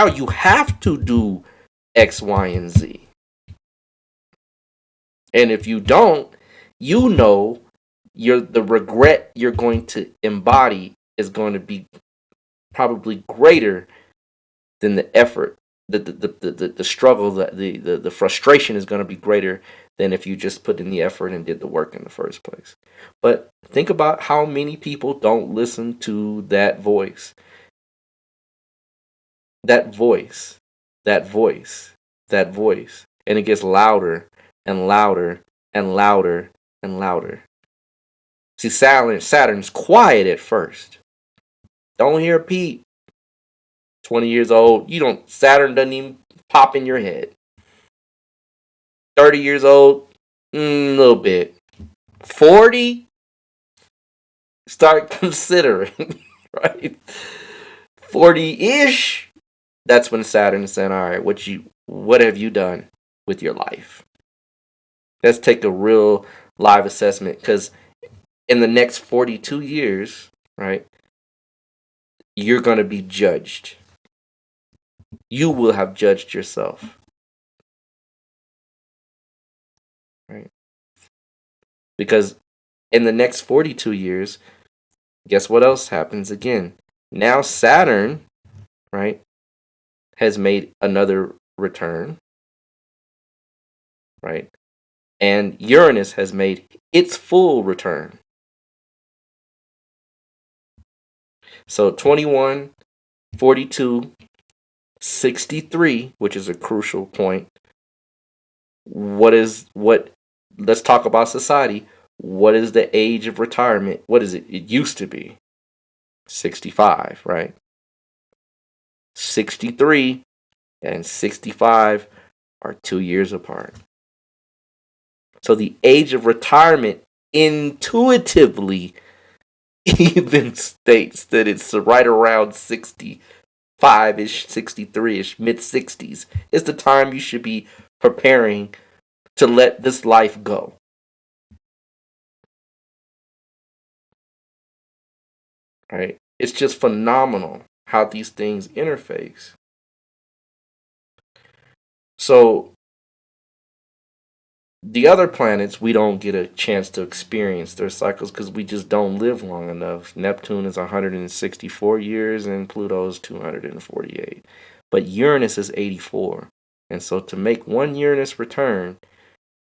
you have to do X, Y, and Z. And if you don't, the regret you're going to embody is going to be probably greater than the effort. The struggle, the frustration is going to be greater than if you just put in the effort and did the work in the first place. But think about how many people don't listen to that voice. That voice. And it gets louder and louder and louder and louder. See, Saturn's quiet at first. Don't hear Pete. 20 years old, Saturn doesn't even pop in your head. 30 years old, a little bit. 40, start considering, right? 40-ish, that's when Saturn is saying, all right, what have you done with your life? Let's take a real live assessment, because in the next 42 years, right, you're going to be judged. You will have judged yourself. Right? Because in the next 42 years, guess what else happens again? Now Saturn, right, has made another return, right? And Uranus has made its full return. So 21 42, 63, which is a crucial point. Let's talk about society. What is the age of retirement? What is it? It used to be 65, right? 63 and 65 are 2 years apart. So the age of retirement intuitively even states that it's right around 65-ish, 63-ish, mid-60s is the time you should be preparing to let this life go. Right? It's just phenomenal how these things interface. So the other planets, we don't get a chance to experience their cycles because we just don't live long enough. Neptune is 164 years and Pluto is 248. But Uranus is 84. And so to make one Uranus return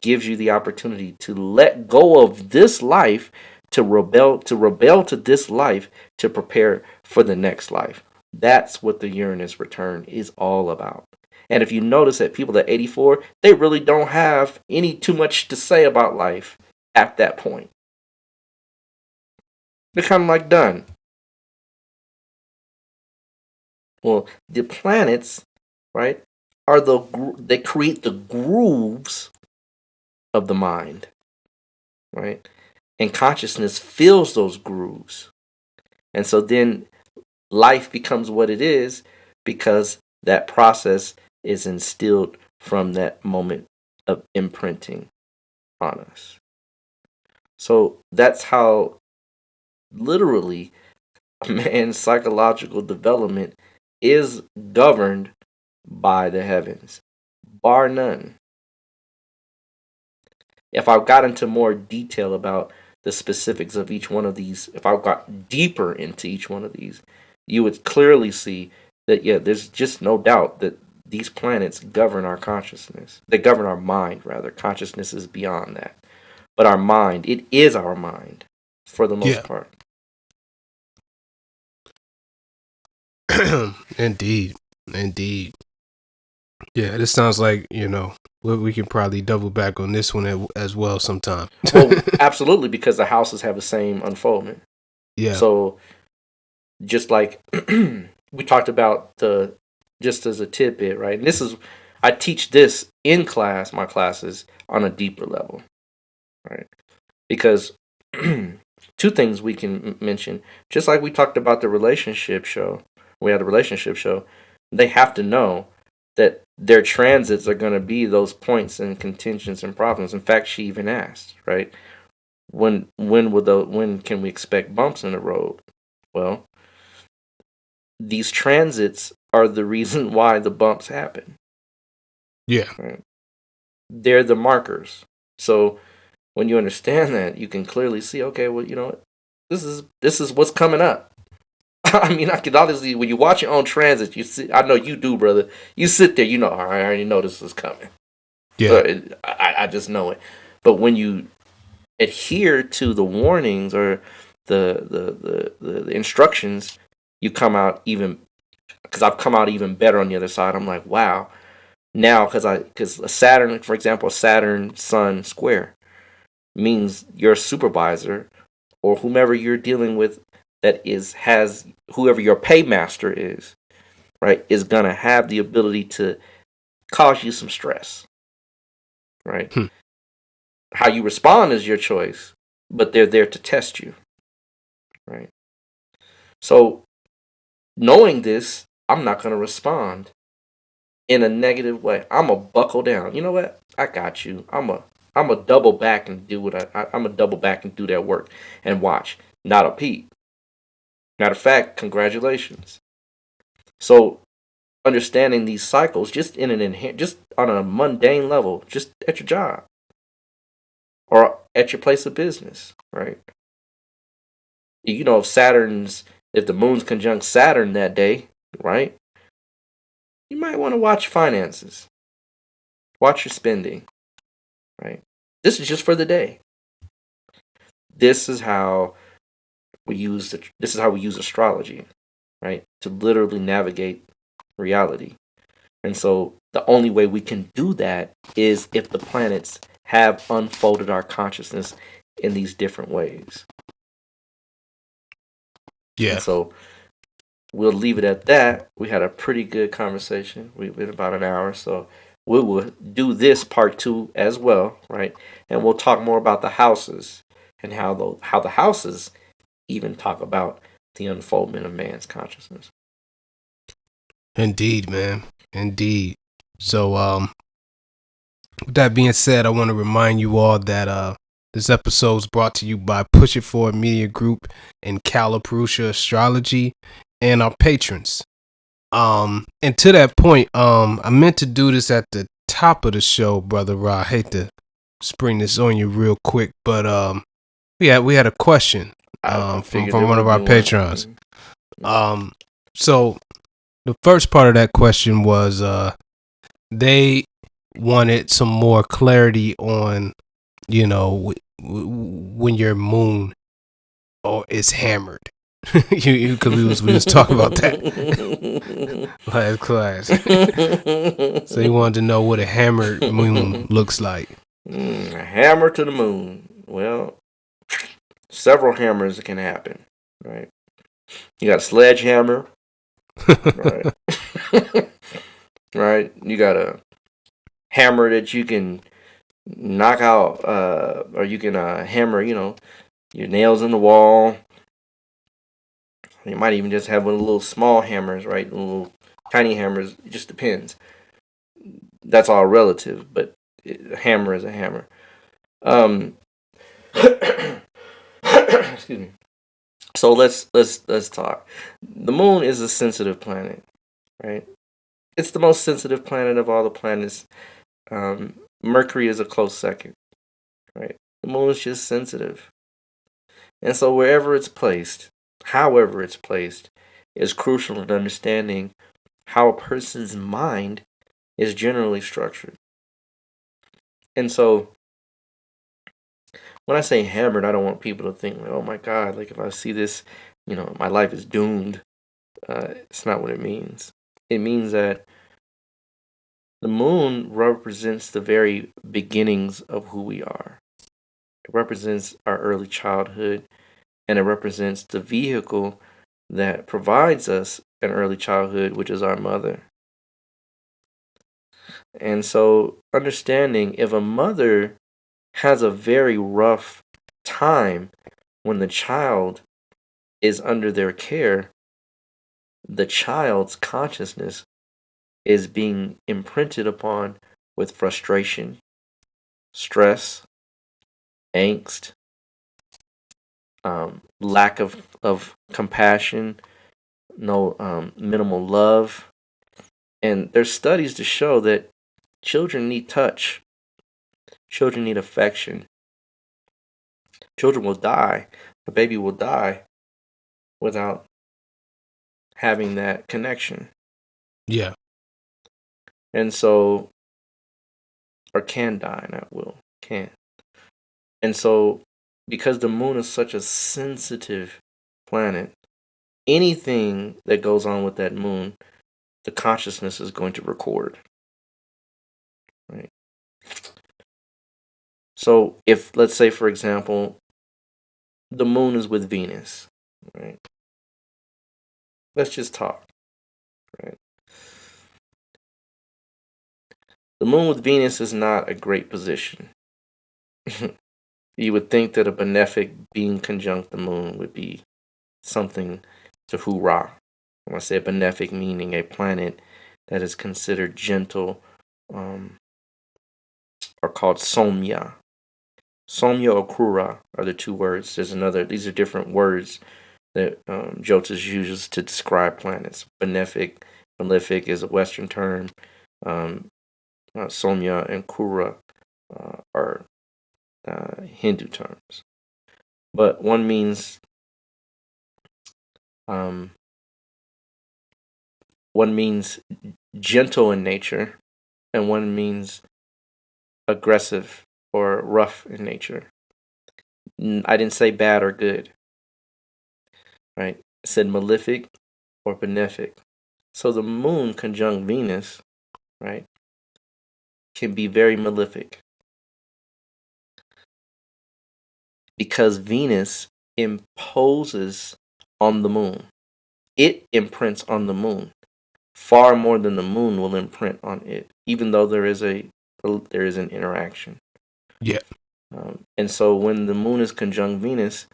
gives you the opportunity to let go of this life, to rebel to this life, to prepare for the next life. That's what the Uranus return is all about. And if you notice that people at 84, they really don't have any too much to say about life at that point. They're kind of like done. Well, the planets, right, they create the grooves of the mind, right? And consciousness fills those grooves. And so then life becomes what it is because that process is instilled from that moment of imprinting on us. So that's how literally man's psychological development is governed by the heavens, bar none. If I got into more detail about the specifics of each one of these, if I got deeper into each one of these, you would clearly see that, yeah, there's just no doubt that these planets govern our consciousness. They govern our mind, rather. Consciousness is beyond that. But our mind, it is our mind for the most part. Indeed. Yeah, this sounds like, we can probably double back on this one as well sometime. Well, absolutely, because the houses have the same unfoldment. Yeah. So, just like we talked about just as a tidbit, right? And I teach this in my classes on a deeper level, right? Because two things we can mention, just like we talked about the relationship show, we had a relationship show, they have to know that their transits are going to be those points and contingents and problems. In fact, she even asked, right? When can we expect bumps in the road? Well, these transits are the reason why the bumps happen. Yeah. Right? They're the markers. So when you understand that, you can clearly see, okay, well, you know what? This is what's coming up. I mean, I can honestly, when you watch your own transit, you see, I know you do, brother. You sit there, I already know this is coming. Yeah. I just know it. But when you adhere to the warnings or the instructions, you come out because I've come out even better on the other side. I'm like, wow. Now, because a Saturn, for example, a Saturn Sun square means your supervisor or whomever you're dealing with has whoever your paymaster is, right, is gonna have the ability to cause you some stress, right? How you respond is your choice, but they're there to test you, right? So knowing this, I'm not gonna respond in a negative way. I'm gonna buckle down. You know what? I got you. I'm a double back and do what I'm a double back and do that work and watch. Not a peep. Matter of fact, congratulations. So understanding these cycles just just on a mundane level, just at your job or at your place of business, right? If the moon's conjunct Saturn that day, right? You might want to watch finances. Watch your spending, right? This is just for the day. This is how we use astrology, right? to literally navigate reality. And so the only way we can do that is if the planets have unfolded our consciousness in these different ways. Yeah. And so we'll leave it at that. We had a pretty good conversation. We've been about an hour, so we will do this part 2 as well, right? And we'll talk more about the houses and how the houses even talk about the unfoldment of man's consciousness. Indeed, man. Indeed. So, with that being said, I want to remind you all that this episode is brought to you by Push It Forward Media Group and Caliprucia Astrology and our patrons. And to that point, I meant to do this at the top of the show, Brother Ra. I hate to spring this on you real quick, but we had a question from one of our patrons. So the first part of that question was they wanted some more clarity on, when your moon is hammered. Because we was talking about that last class. So he wanted to know what a hammered moon looks like. A hammer to the moon. Well, several hammers can happen, right? You got a sledgehammer, right? Right? You got a hammer that you can knock out, or you can hammer, your nails in the wall. You might even just have one of the little small hammers, right? Little tiny hammers. It just depends. That's all relative, but a hammer is a hammer. Excuse me. So let's talk. The moon is a sensitive planet, right? It's the most sensitive planet of all the planets. Mercury is a close second, right? The moon is just sensitive. And so wherever it's placed, however it's placed, is crucial in understanding how a person's mind is generally structured. And so when I say hammered, I don't want people to think, oh my God, like if I see this, my life is doomed. It's not what it means. It means that the moon represents the very beginnings of who we are. It represents our early childhood, and it represents the vehicle that provides us an early childhood, which is our mother. And so understanding if a mother has a very rough time when the child is under their care, the child's consciousness is being imprinted upon with frustration, stress, angst, lack of compassion, minimal love. And there's studies to show that children need touch. Children need affection. Children will die. A baby will die without having that connection. Yeah. And so, or can die, not will, can. And so, because the moon is such a sensitive planet, anything that goes on with that moon, the consciousness is going to record. Right? So, if, let's say, for example, the moon is with Venus, right? Let's just talk, right? The moon with Venus is not a great position. You would think that a benefic being conjunct the moon would be something to hoorah. When I say benefic, meaning a planet that is considered gentle, are called Somya. Somya or Krura are the two words. These are different words that Jyotish uses to describe planets. Benefic, malefic is a Western term. Somya and Krura are Hindu terms. But one means gentle in nature, and one means aggressive or rough in nature. I didn't say bad or good, right? I said malefic or benefic. So the moon conjunct Venus, right, can be very malefic because Venus imposes on the moon. It imprints on the moon far more than the moon will imprint on it, even though there is an interaction. Yeah. And so when the moon is conjunct Venus,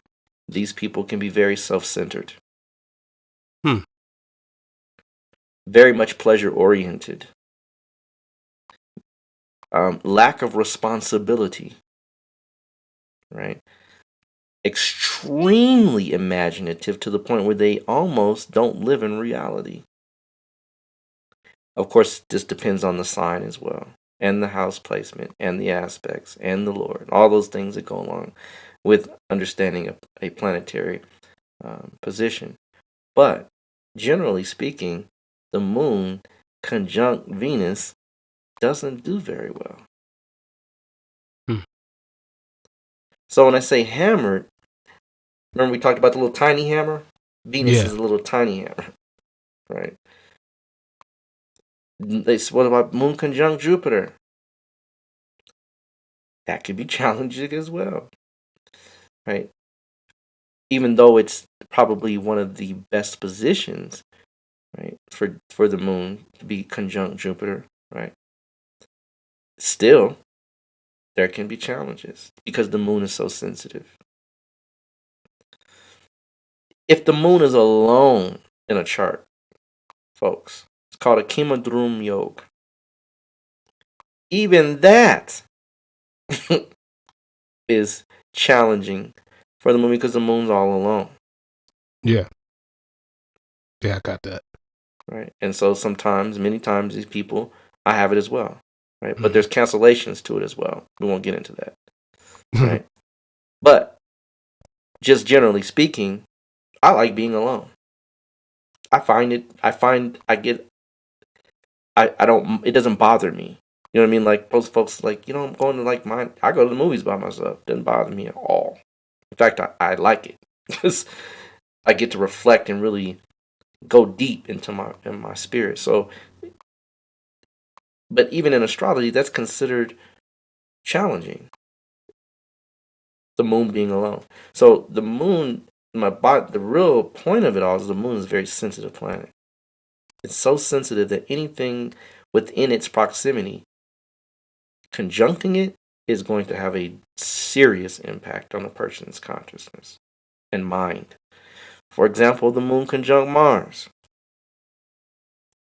these people can be very self-centered, very much pleasure-oriented, lack of responsibility, right? Extremely imaginative to the point where they almost don't live in reality. Of course, this depends on the sign as well, and the house placement, and the aspects, and the Lord, all those things that go along with understanding a planetary position. But generally speaking, the moon conjunct Venus doesn't do very well. So when I say hammered, remember we talked about the little tiny hammer? Venus is a little tiny hammer, right? What about moon conjunct Jupiter? That could be challenging as well, right? Even though it's probably one of the best positions, right, for the moon to be conjunct Jupiter, right? Still, there can be challenges because the moon is so sensitive. If the moon is alone in a chart, folks, it's called a Kimadrum Yoga. Even that is challenging for the moon because the moon's all alone. Yeah. Yeah, I got that. Right. And so many times, these people, I have it as well. Right. But there's cancellations to it as well. We won't get into that. Right. But just generally speaking, I like being alone. I don't, it doesn't bother me. You know what I mean? Like most folks, like, I'm going to I go to the movies by myself. Doesn't bother me at all. In fact, I like it because I get to reflect and really go deep into my spirit. So, but even in astrology, that's considered challenging. The moon being alone. So the moon, the real point of it all is the moon is a very sensitive planet. It's so sensitive that anything within its proximity, conjuncting it, is going to have a serious impact on a person's consciousness and mind. For example, the moon conjunct Mars.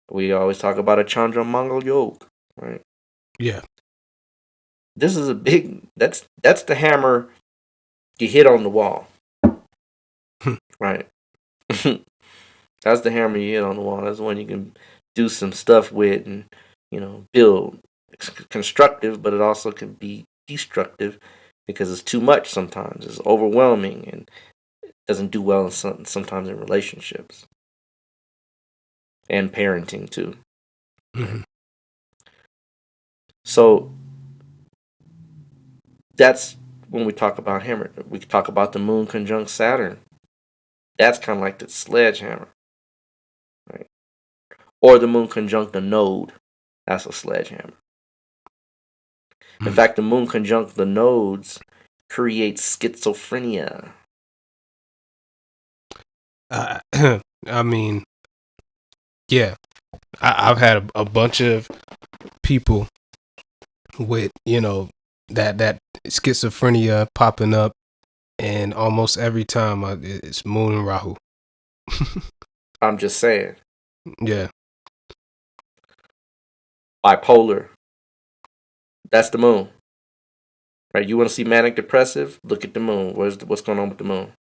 We always talk about a Chandra Mangal Yoga, right? Yeah. This is a big, that's the hammer you hit on the wall. Right. That's the hammer you hit on the wall. That's the one you can do some stuff with and, build. It's constructive, but it also can be destructive because it's too much sometimes. It's overwhelming and it doesn't do well sometimes in relationships and parenting too. Mm-hmm. So that's when we talk about hammer. We talk about the moon conjunct Saturn. That's kind of like the sledgehammer, right? Or the moon conjunct the node. That's a sledgehammer. In fact, the moon conjunct the nodes creates schizophrenia. I mean, yeah, I've had a bunch of people with that schizophrenia popping up, and almost every time it's Moon and Rahu. I'm just saying. Yeah. Bipolar. That's the moon. Right? You want to see manic depressive? Look at the moon. What's going on with the moon?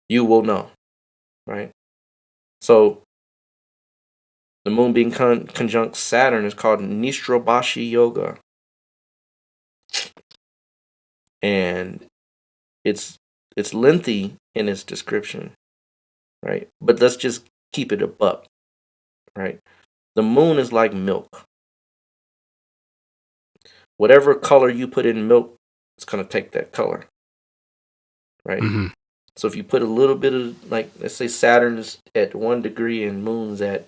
You will know. Right? So the moon being conjunct Saturn is called Nistrobashi Yoga. And it's lengthy in its description. Right? But let's just keep it a buck. Right? The moon is like milk. Whatever color you put in milk, it's going to take that color. Right? Mm-hmm. So if you put a little bit of, like, let's say Saturn is at 1 degree and Moon's at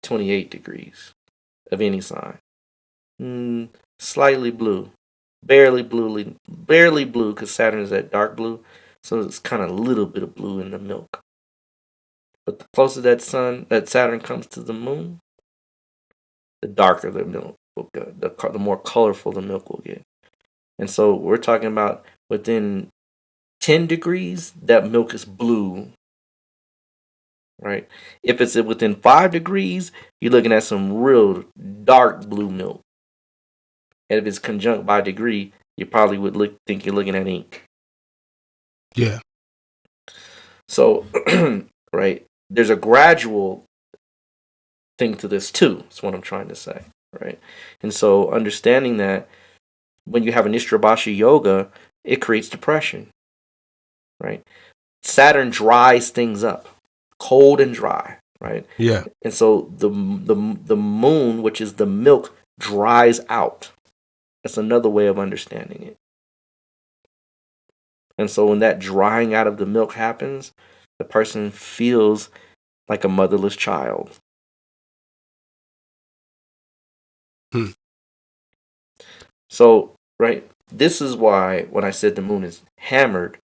28 degrees of any sign, slightly blue, barely blue, because Saturn is at dark blue, so it's kind of a little bit of blue in the milk. But the closer that Saturn comes to the Moon, the darker the milk will get, the more colorful the milk will get. And so we're talking about within 10 degrees, that milk is blue, right? If it's within 5 degrees, you're looking at some real dark blue milk. And if it's conjunct by degree, you probably would think you're looking at ink. Yeah. So, right, there's a gradual thing to this too. That's what I'm trying to say, right? And so understanding that when you have an Istrabasha yoga, it creates depression, right? Saturn dries things up, cold and dry, right? Yeah. And so the Moon, which is the milk, dries out. That's another way of understanding it. And so when that drying out of the milk happens, the person feels like a motherless child. So, right, this is why when I said the Moon is hammered,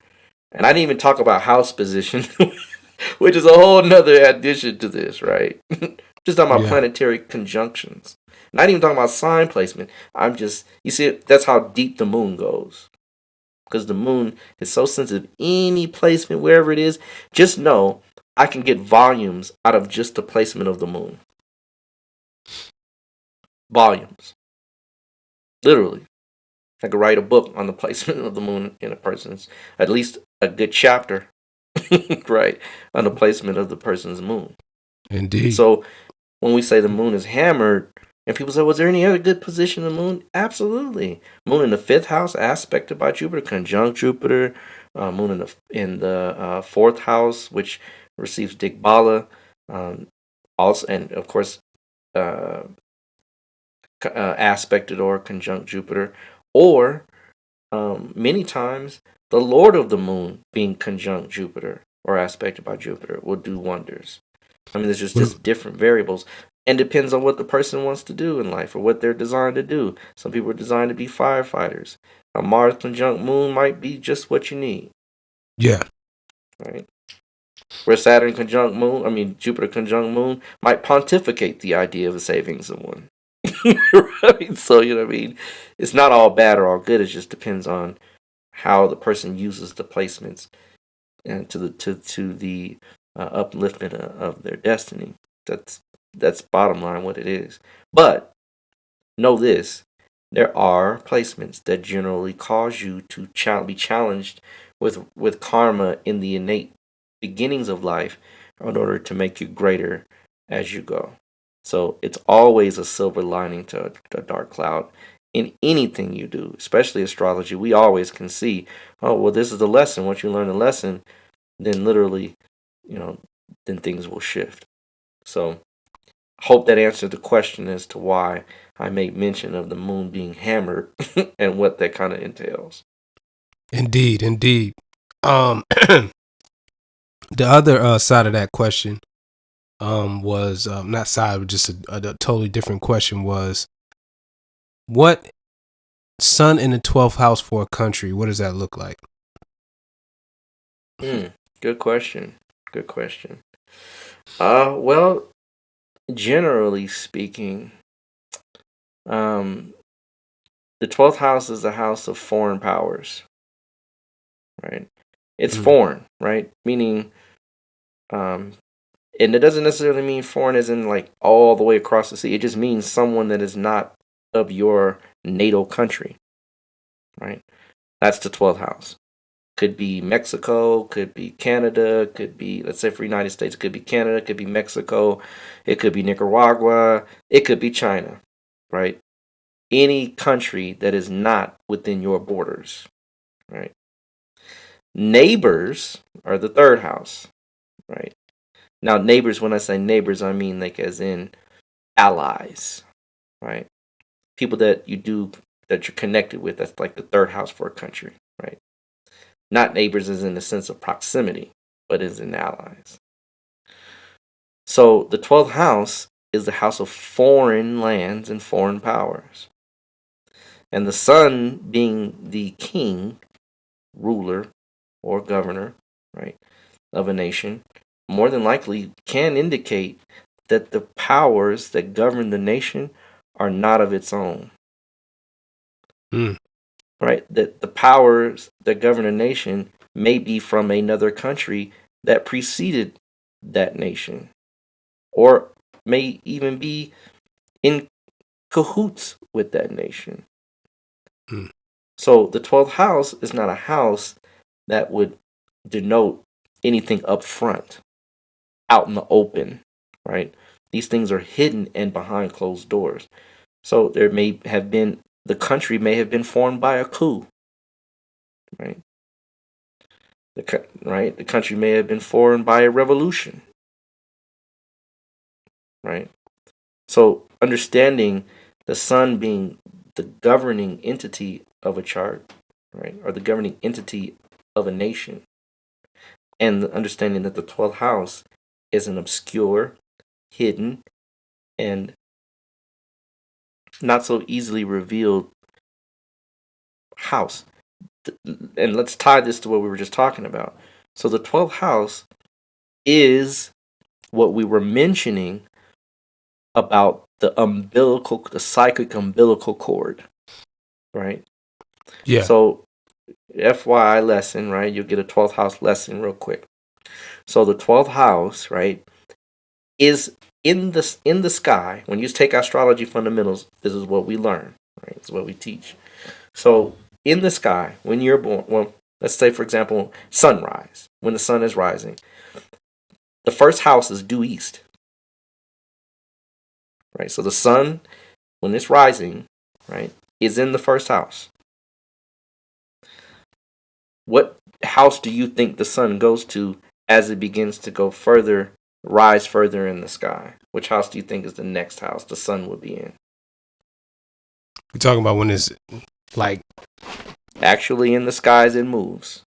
and I didn't even talk about house position, which is a whole nother addition to this, right? Just talking about planetary conjunctions. Not even talking about sign placement. You see, that's how deep the Moon goes. Because the Moon is so sensitive. Any placement, wherever it is, just know I can get volumes out of just the placement of the Moon. Volumes. Literally. I could write a book on the placement of the Moon in a person's, at least a good chapter, right, on the placement of the person's Moon. Indeed. So when we say the Moon is hammered, and people say, was there any other good position of the Moon? Absolutely. Moon in the 5th house, aspected by Jupiter, conjunct Jupiter. Moon in the 4th house, which receives Digbala. Also, and of course, aspected or conjunct Jupiter. Or many times, the Lord of the Moon being conjunct Jupiter or aspected by Jupiter will do wonders. I mean, there's just different variables. And depends on what the person wants to do in life or what they're designed to do. Some people are designed to be firefighters. A Mars conjunct Moon might be just what you need. Yeah. Right? Where Saturn conjunct Moon, Jupiter conjunct Moon might pontificate the idea of saving someone. Right? So, you know what I mean? It's not all bad or all good. It just depends on how the person uses the placements and to the upliftment of their destiny. That's bottom line what it is. But know this: there are placements that generally cause you to be challenged with karma in the innate beginnings of life in order to make you greater as you go. So it's always a silver lining to a dark cloud in anything you do, especially astrology. We always can see, oh, well, this is the lesson. Once you learn the lesson, then literally, then things will shift. So hope that answered the question as to why I made mention of the Moon being hammered and what that kind of entails. Indeed. The other side of that question was not side, but just a totally different question was, what Sun in the 12th house for a country, what does that look like? Good question. Well, generally speaking, the 12th house is the house of foreign powers, right? It's foreign, right? Meaning, and it doesn't necessarily mean foreign as in like all the way across the sea. It just means someone that is not of your natal country, right? That's the 12th house. Could be Mexico, could be Canada, could be, let's say for United States, it could be Canada, it could be Mexico, it could be Nicaragua, it could be China, right? Any country that is not within your borders, right? Neighbors are the 3rd house, right? Now, neighbors, when I say neighbors, I mean like as in allies, right? People that you're connected with, that's like the 3rd house for a country, right? Not neighbors as in the sense of proximity, but as in allies. So the 12th house is the house of foreign lands and foreign powers. And the sun being the king, ruler, or governor, right, of a nation, more than likely can indicate that the powers that govern the nation are not of its own. Right? That the powers that govern a nation may be from another country that preceded that nation, or may even be in cahoots with that nation. So the 12th house is not a house that would denote anything up front, out in the open, right? These things are hidden and behind closed doors. So there may have been, the country may have been formed by a coup, right? The country may have been formed by a revolution, right? So understanding the sun being the governing entity of a chart, right, or the governing entity of a nation, and the understanding that the 12th house is an obscure, hidden, and not so easily revealed house. And let's tie this to what we were just talking about. So the 12th house is what we were mentioning about the psychic umbilical cord, right? Yeah. So FYI lesson, right? You'll get a 12th house lesson real quick. So the 12th house, right, is in the sky. When you take astrology fundamentals, this is what we learn, right? It's what we teach. So in the sky, when you're born, well, let's say for example, sunrise, when the sun is rising, the first house is due east, right? So the sun, when it's rising, right, is in the first house. What house do you think the sun goes to as it begins to go further, rise further in the sky? Which house do you think is the next house the sun would be in? We're talking about when it's like actually in the skies it moves,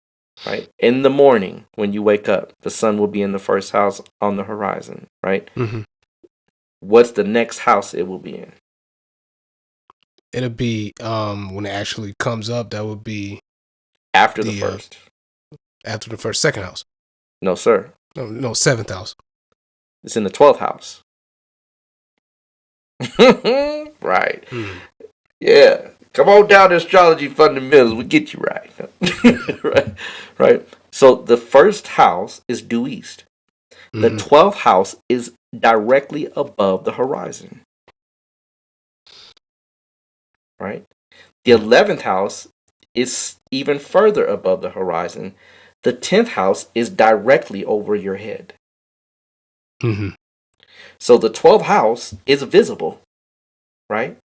right? In the morning when you wake up, the sun will be in the first house on the horizon, right? Mm-hmm. What's the next house it will be in? It'll be when it actually comes up, that would be after the first. After the first, second house. No, sir. No, seventh house. It's in the 12th house. Right. Yeah. Come on down to astrology fundamentals. We get you right. Right. So the first house is due east. The 12th house is directly above the horizon. Right. The 11th house is even further above the horizon. The 10th house is directly over your head. So the 12th house is visible, right?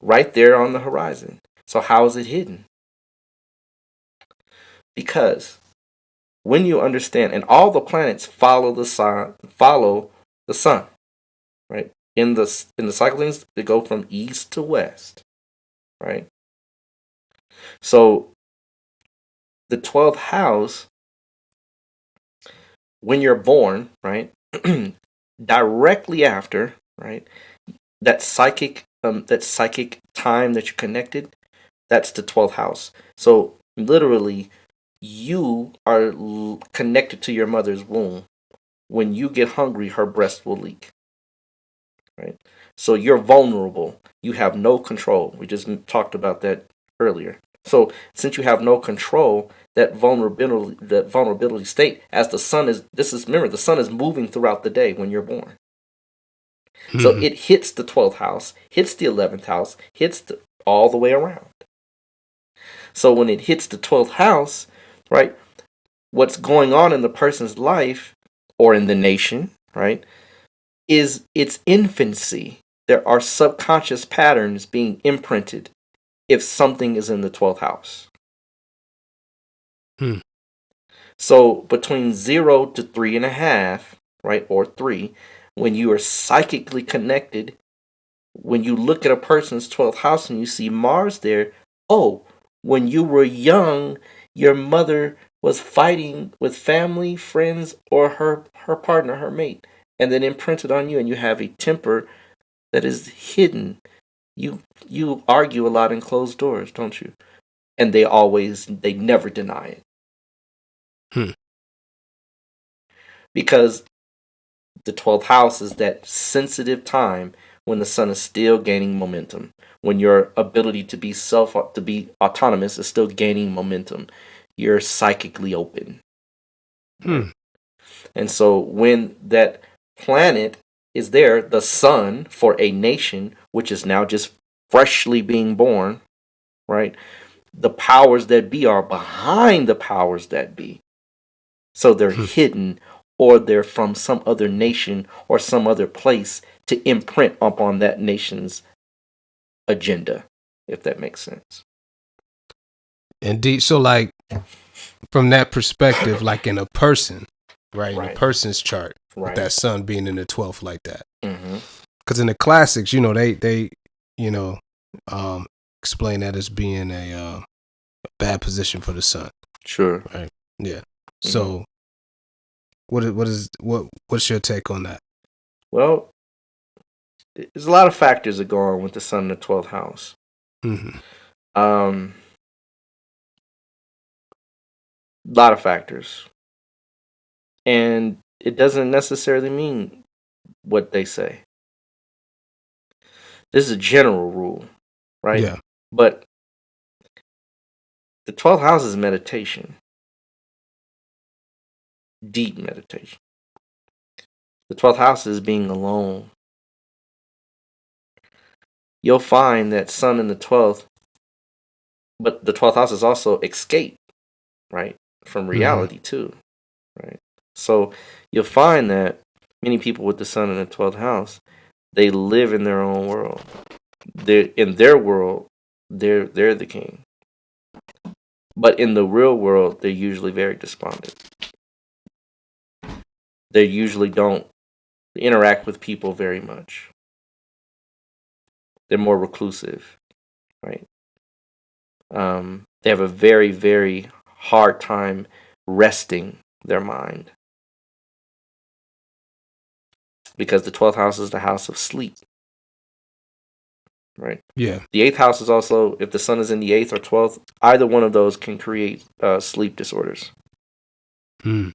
Right there on the horizon. So how is it hidden? Because when you understand, and all the planets follow the sun, right? In the cyclings, they go from east to west, right? So the 12th house, when you're born, right, directly after, right, that psychic time that you connected, that's the 12th house. So literally, you are connected to your mother's womb. When you get hungry, her breast will leak. Right? So you're vulnerable. You have no control. We just talked about that earlier. So since you have no control, that vulnerability state, as the sun is, remember, the sun is moving throughout the day when you're born. So it hits the 12th house, hits the 11th house, hits all the way around. So when it hits the 12th house, right, what's going on in the person's life or in the nation, right, is its infancy. There are subconscious patterns being imprinted if something is in the 12th house. So between 0 to 3.5, right, or 3, when you are psychically connected, when you look at a person's 12th house and you see Mars there, oh, when you were young, your mother was fighting with family, friends, or her partner, her mate, and then imprinted on you, and you have a temper that is hidden. You argue a lot in closed doors, don't you? And they never deny it. Because the 12th house is that sensitive time when the sun is still gaining momentum, when your ability to be autonomous is still gaining momentum. You're psychically open. And so when that planet is there, the sun for a nation, which is now just freshly being born, right? The powers that be are behind the powers that be. So they're hidden, or they're from some other nation or some other place to imprint upon that nation's agenda, if that makes sense. Indeed. So, like, from that perspective, like in a person, right? In a person's chart, with that sun being in the 12th like that. Because in the classics, they explain that as being a bad position for the sun. Sure. Right. Yeah. So, what's your take on that? Well, there's a lot of factors that go on with the sun in the 12th house. A lot of factors. And it doesn't necessarily mean what they say. This is a general rule, right? Yeah. But the 12th house is meditation. Deep meditation. The 12th house is being alone. You'll find that sun in the 12th, but the 12th house is also escape, right? From reality too, right? So you'll find that many people with the sun in the 12th house, they live in their own world. In their world, they're the king. But in the real world, they're usually very despondent. They usually don't interact with people very much. They're more reclusive, right? They have a very, very hard time resting their mind. Because the 12th house is the house of sleep. Right? Yeah. The 8th house is also, if the sun is in the 8th or 12th, either one of those can create sleep disorders. Right?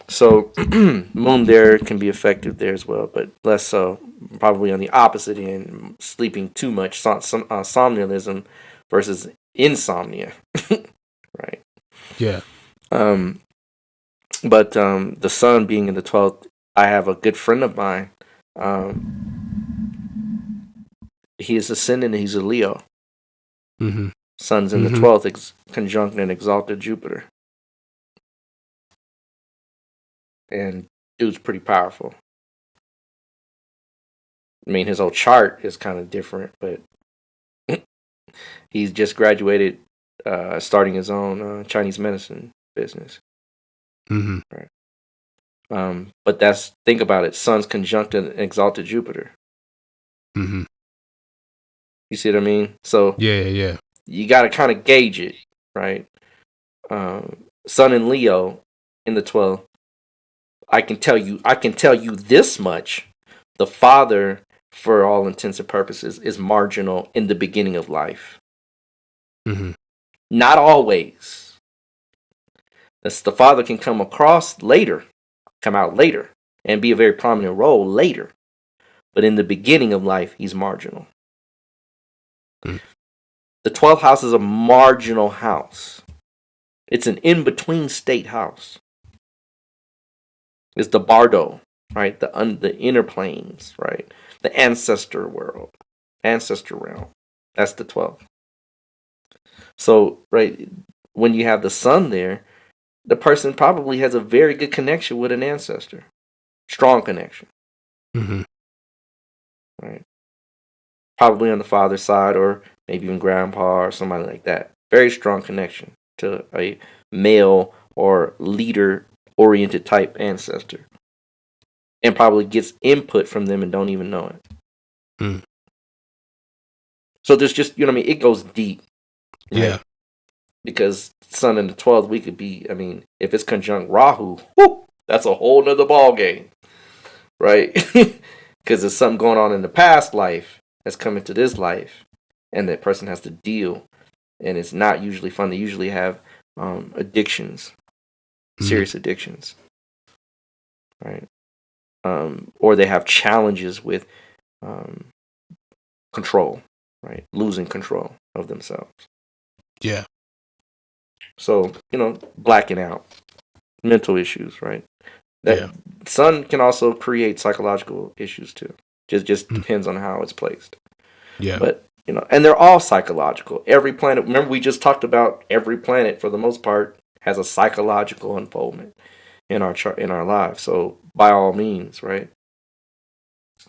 So, moon there can be effective there as well, but less so. Probably on the opposite end, sleeping too much, somnambulism versus insomnia. Right? Yeah. But the sun being in the 12th, I have a good friend of mine. He is ascendant, he's a Leo. Sun's in the 12th, conjunct and exalted Jupiter. And dude's pretty powerful. I mean, his whole chart is kind of different, but he's just graduated, starting his own Chinese medicine business. Right. But think about it. Sun's conjunct and exalted Jupiter. You see what I mean? So yeah. You got to kind of gauge it, right? Sun in Leo in the 12th. I can tell you this much. The father, for all intents and purposes, is marginal in the beginning of life. Not always. The father can come out later, and be a very prominent role later. But in the beginning of life, he's marginal. The 12th house is a marginal house. It's an in-between state house. It's the bardo, right? The inner planes, right? The ancestor realm. That's the 12th. So, right, when you have the sun there, the person probably has a very good connection with an ancestor. Strong connection. Right? Probably on the father's side, or maybe even grandpa or somebody like that. Very strong connection to a male or leader-oriented type ancestor. And probably gets input from them and don't even know it. So there's just, it goes deep. Right? Yeah. because Sun in the 12th, we could be, I mean, if it's conjunct Rahu, whoo, that's a whole nother ball game, right? Because there's something going on in the past life that's coming to this life, and that person has to deal, and it's not usually fun. They usually have addictions, serious addictions, right? Or they have challenges with control, right? Losing control of themselves. Yeah. So, blacking out, mental issues, right? That Sun can also create psychological issues too. Just depends on how it's placed. Yeah. But, and they're all psychological. Every planet, remember we just talked about every planet for the most part has a psychological unfoldment in our chart, in our lives. So by all means, right?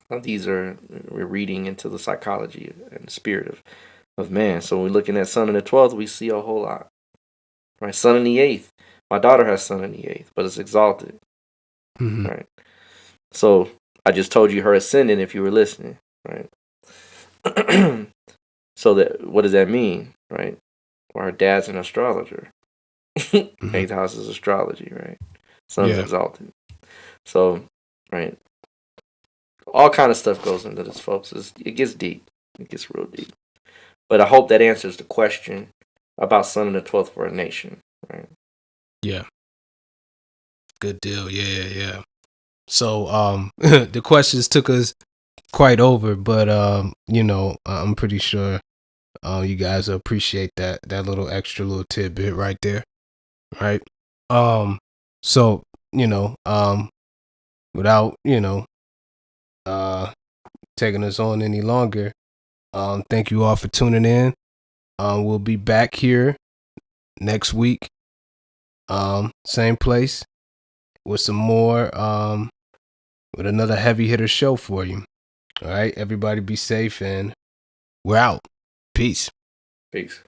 We're reading into the psychology and spirit of man. So when we're looking at Sun in the 12th, we see a whole lot. Right? Sun in the 8th. My daughter has Sun in the 8th, but it's exalted. Right. So I just told you her ascendant if you were listening, right? So that what does that mean, right? Well, her dad's an astrologer. 8th house is astrology, right? Sun's exalted. So, right. All kind of stuff goes into this, folks. It gets deep. It gets real deep. But I hope that answers the question about Sun in the 12th for a nation, right? Yeah. Good deal. Yeah. So the questions took us quite over, but I'm pretty sure you guys appreciate that little extra little tidbit right there. Right. So, without, taking us on any longer, thank you all for tuning in. We'll be back here next week. Same place with some more, with another heavy hitter show for you. All right. Everybody be safe, and we're out. Peace. Peace.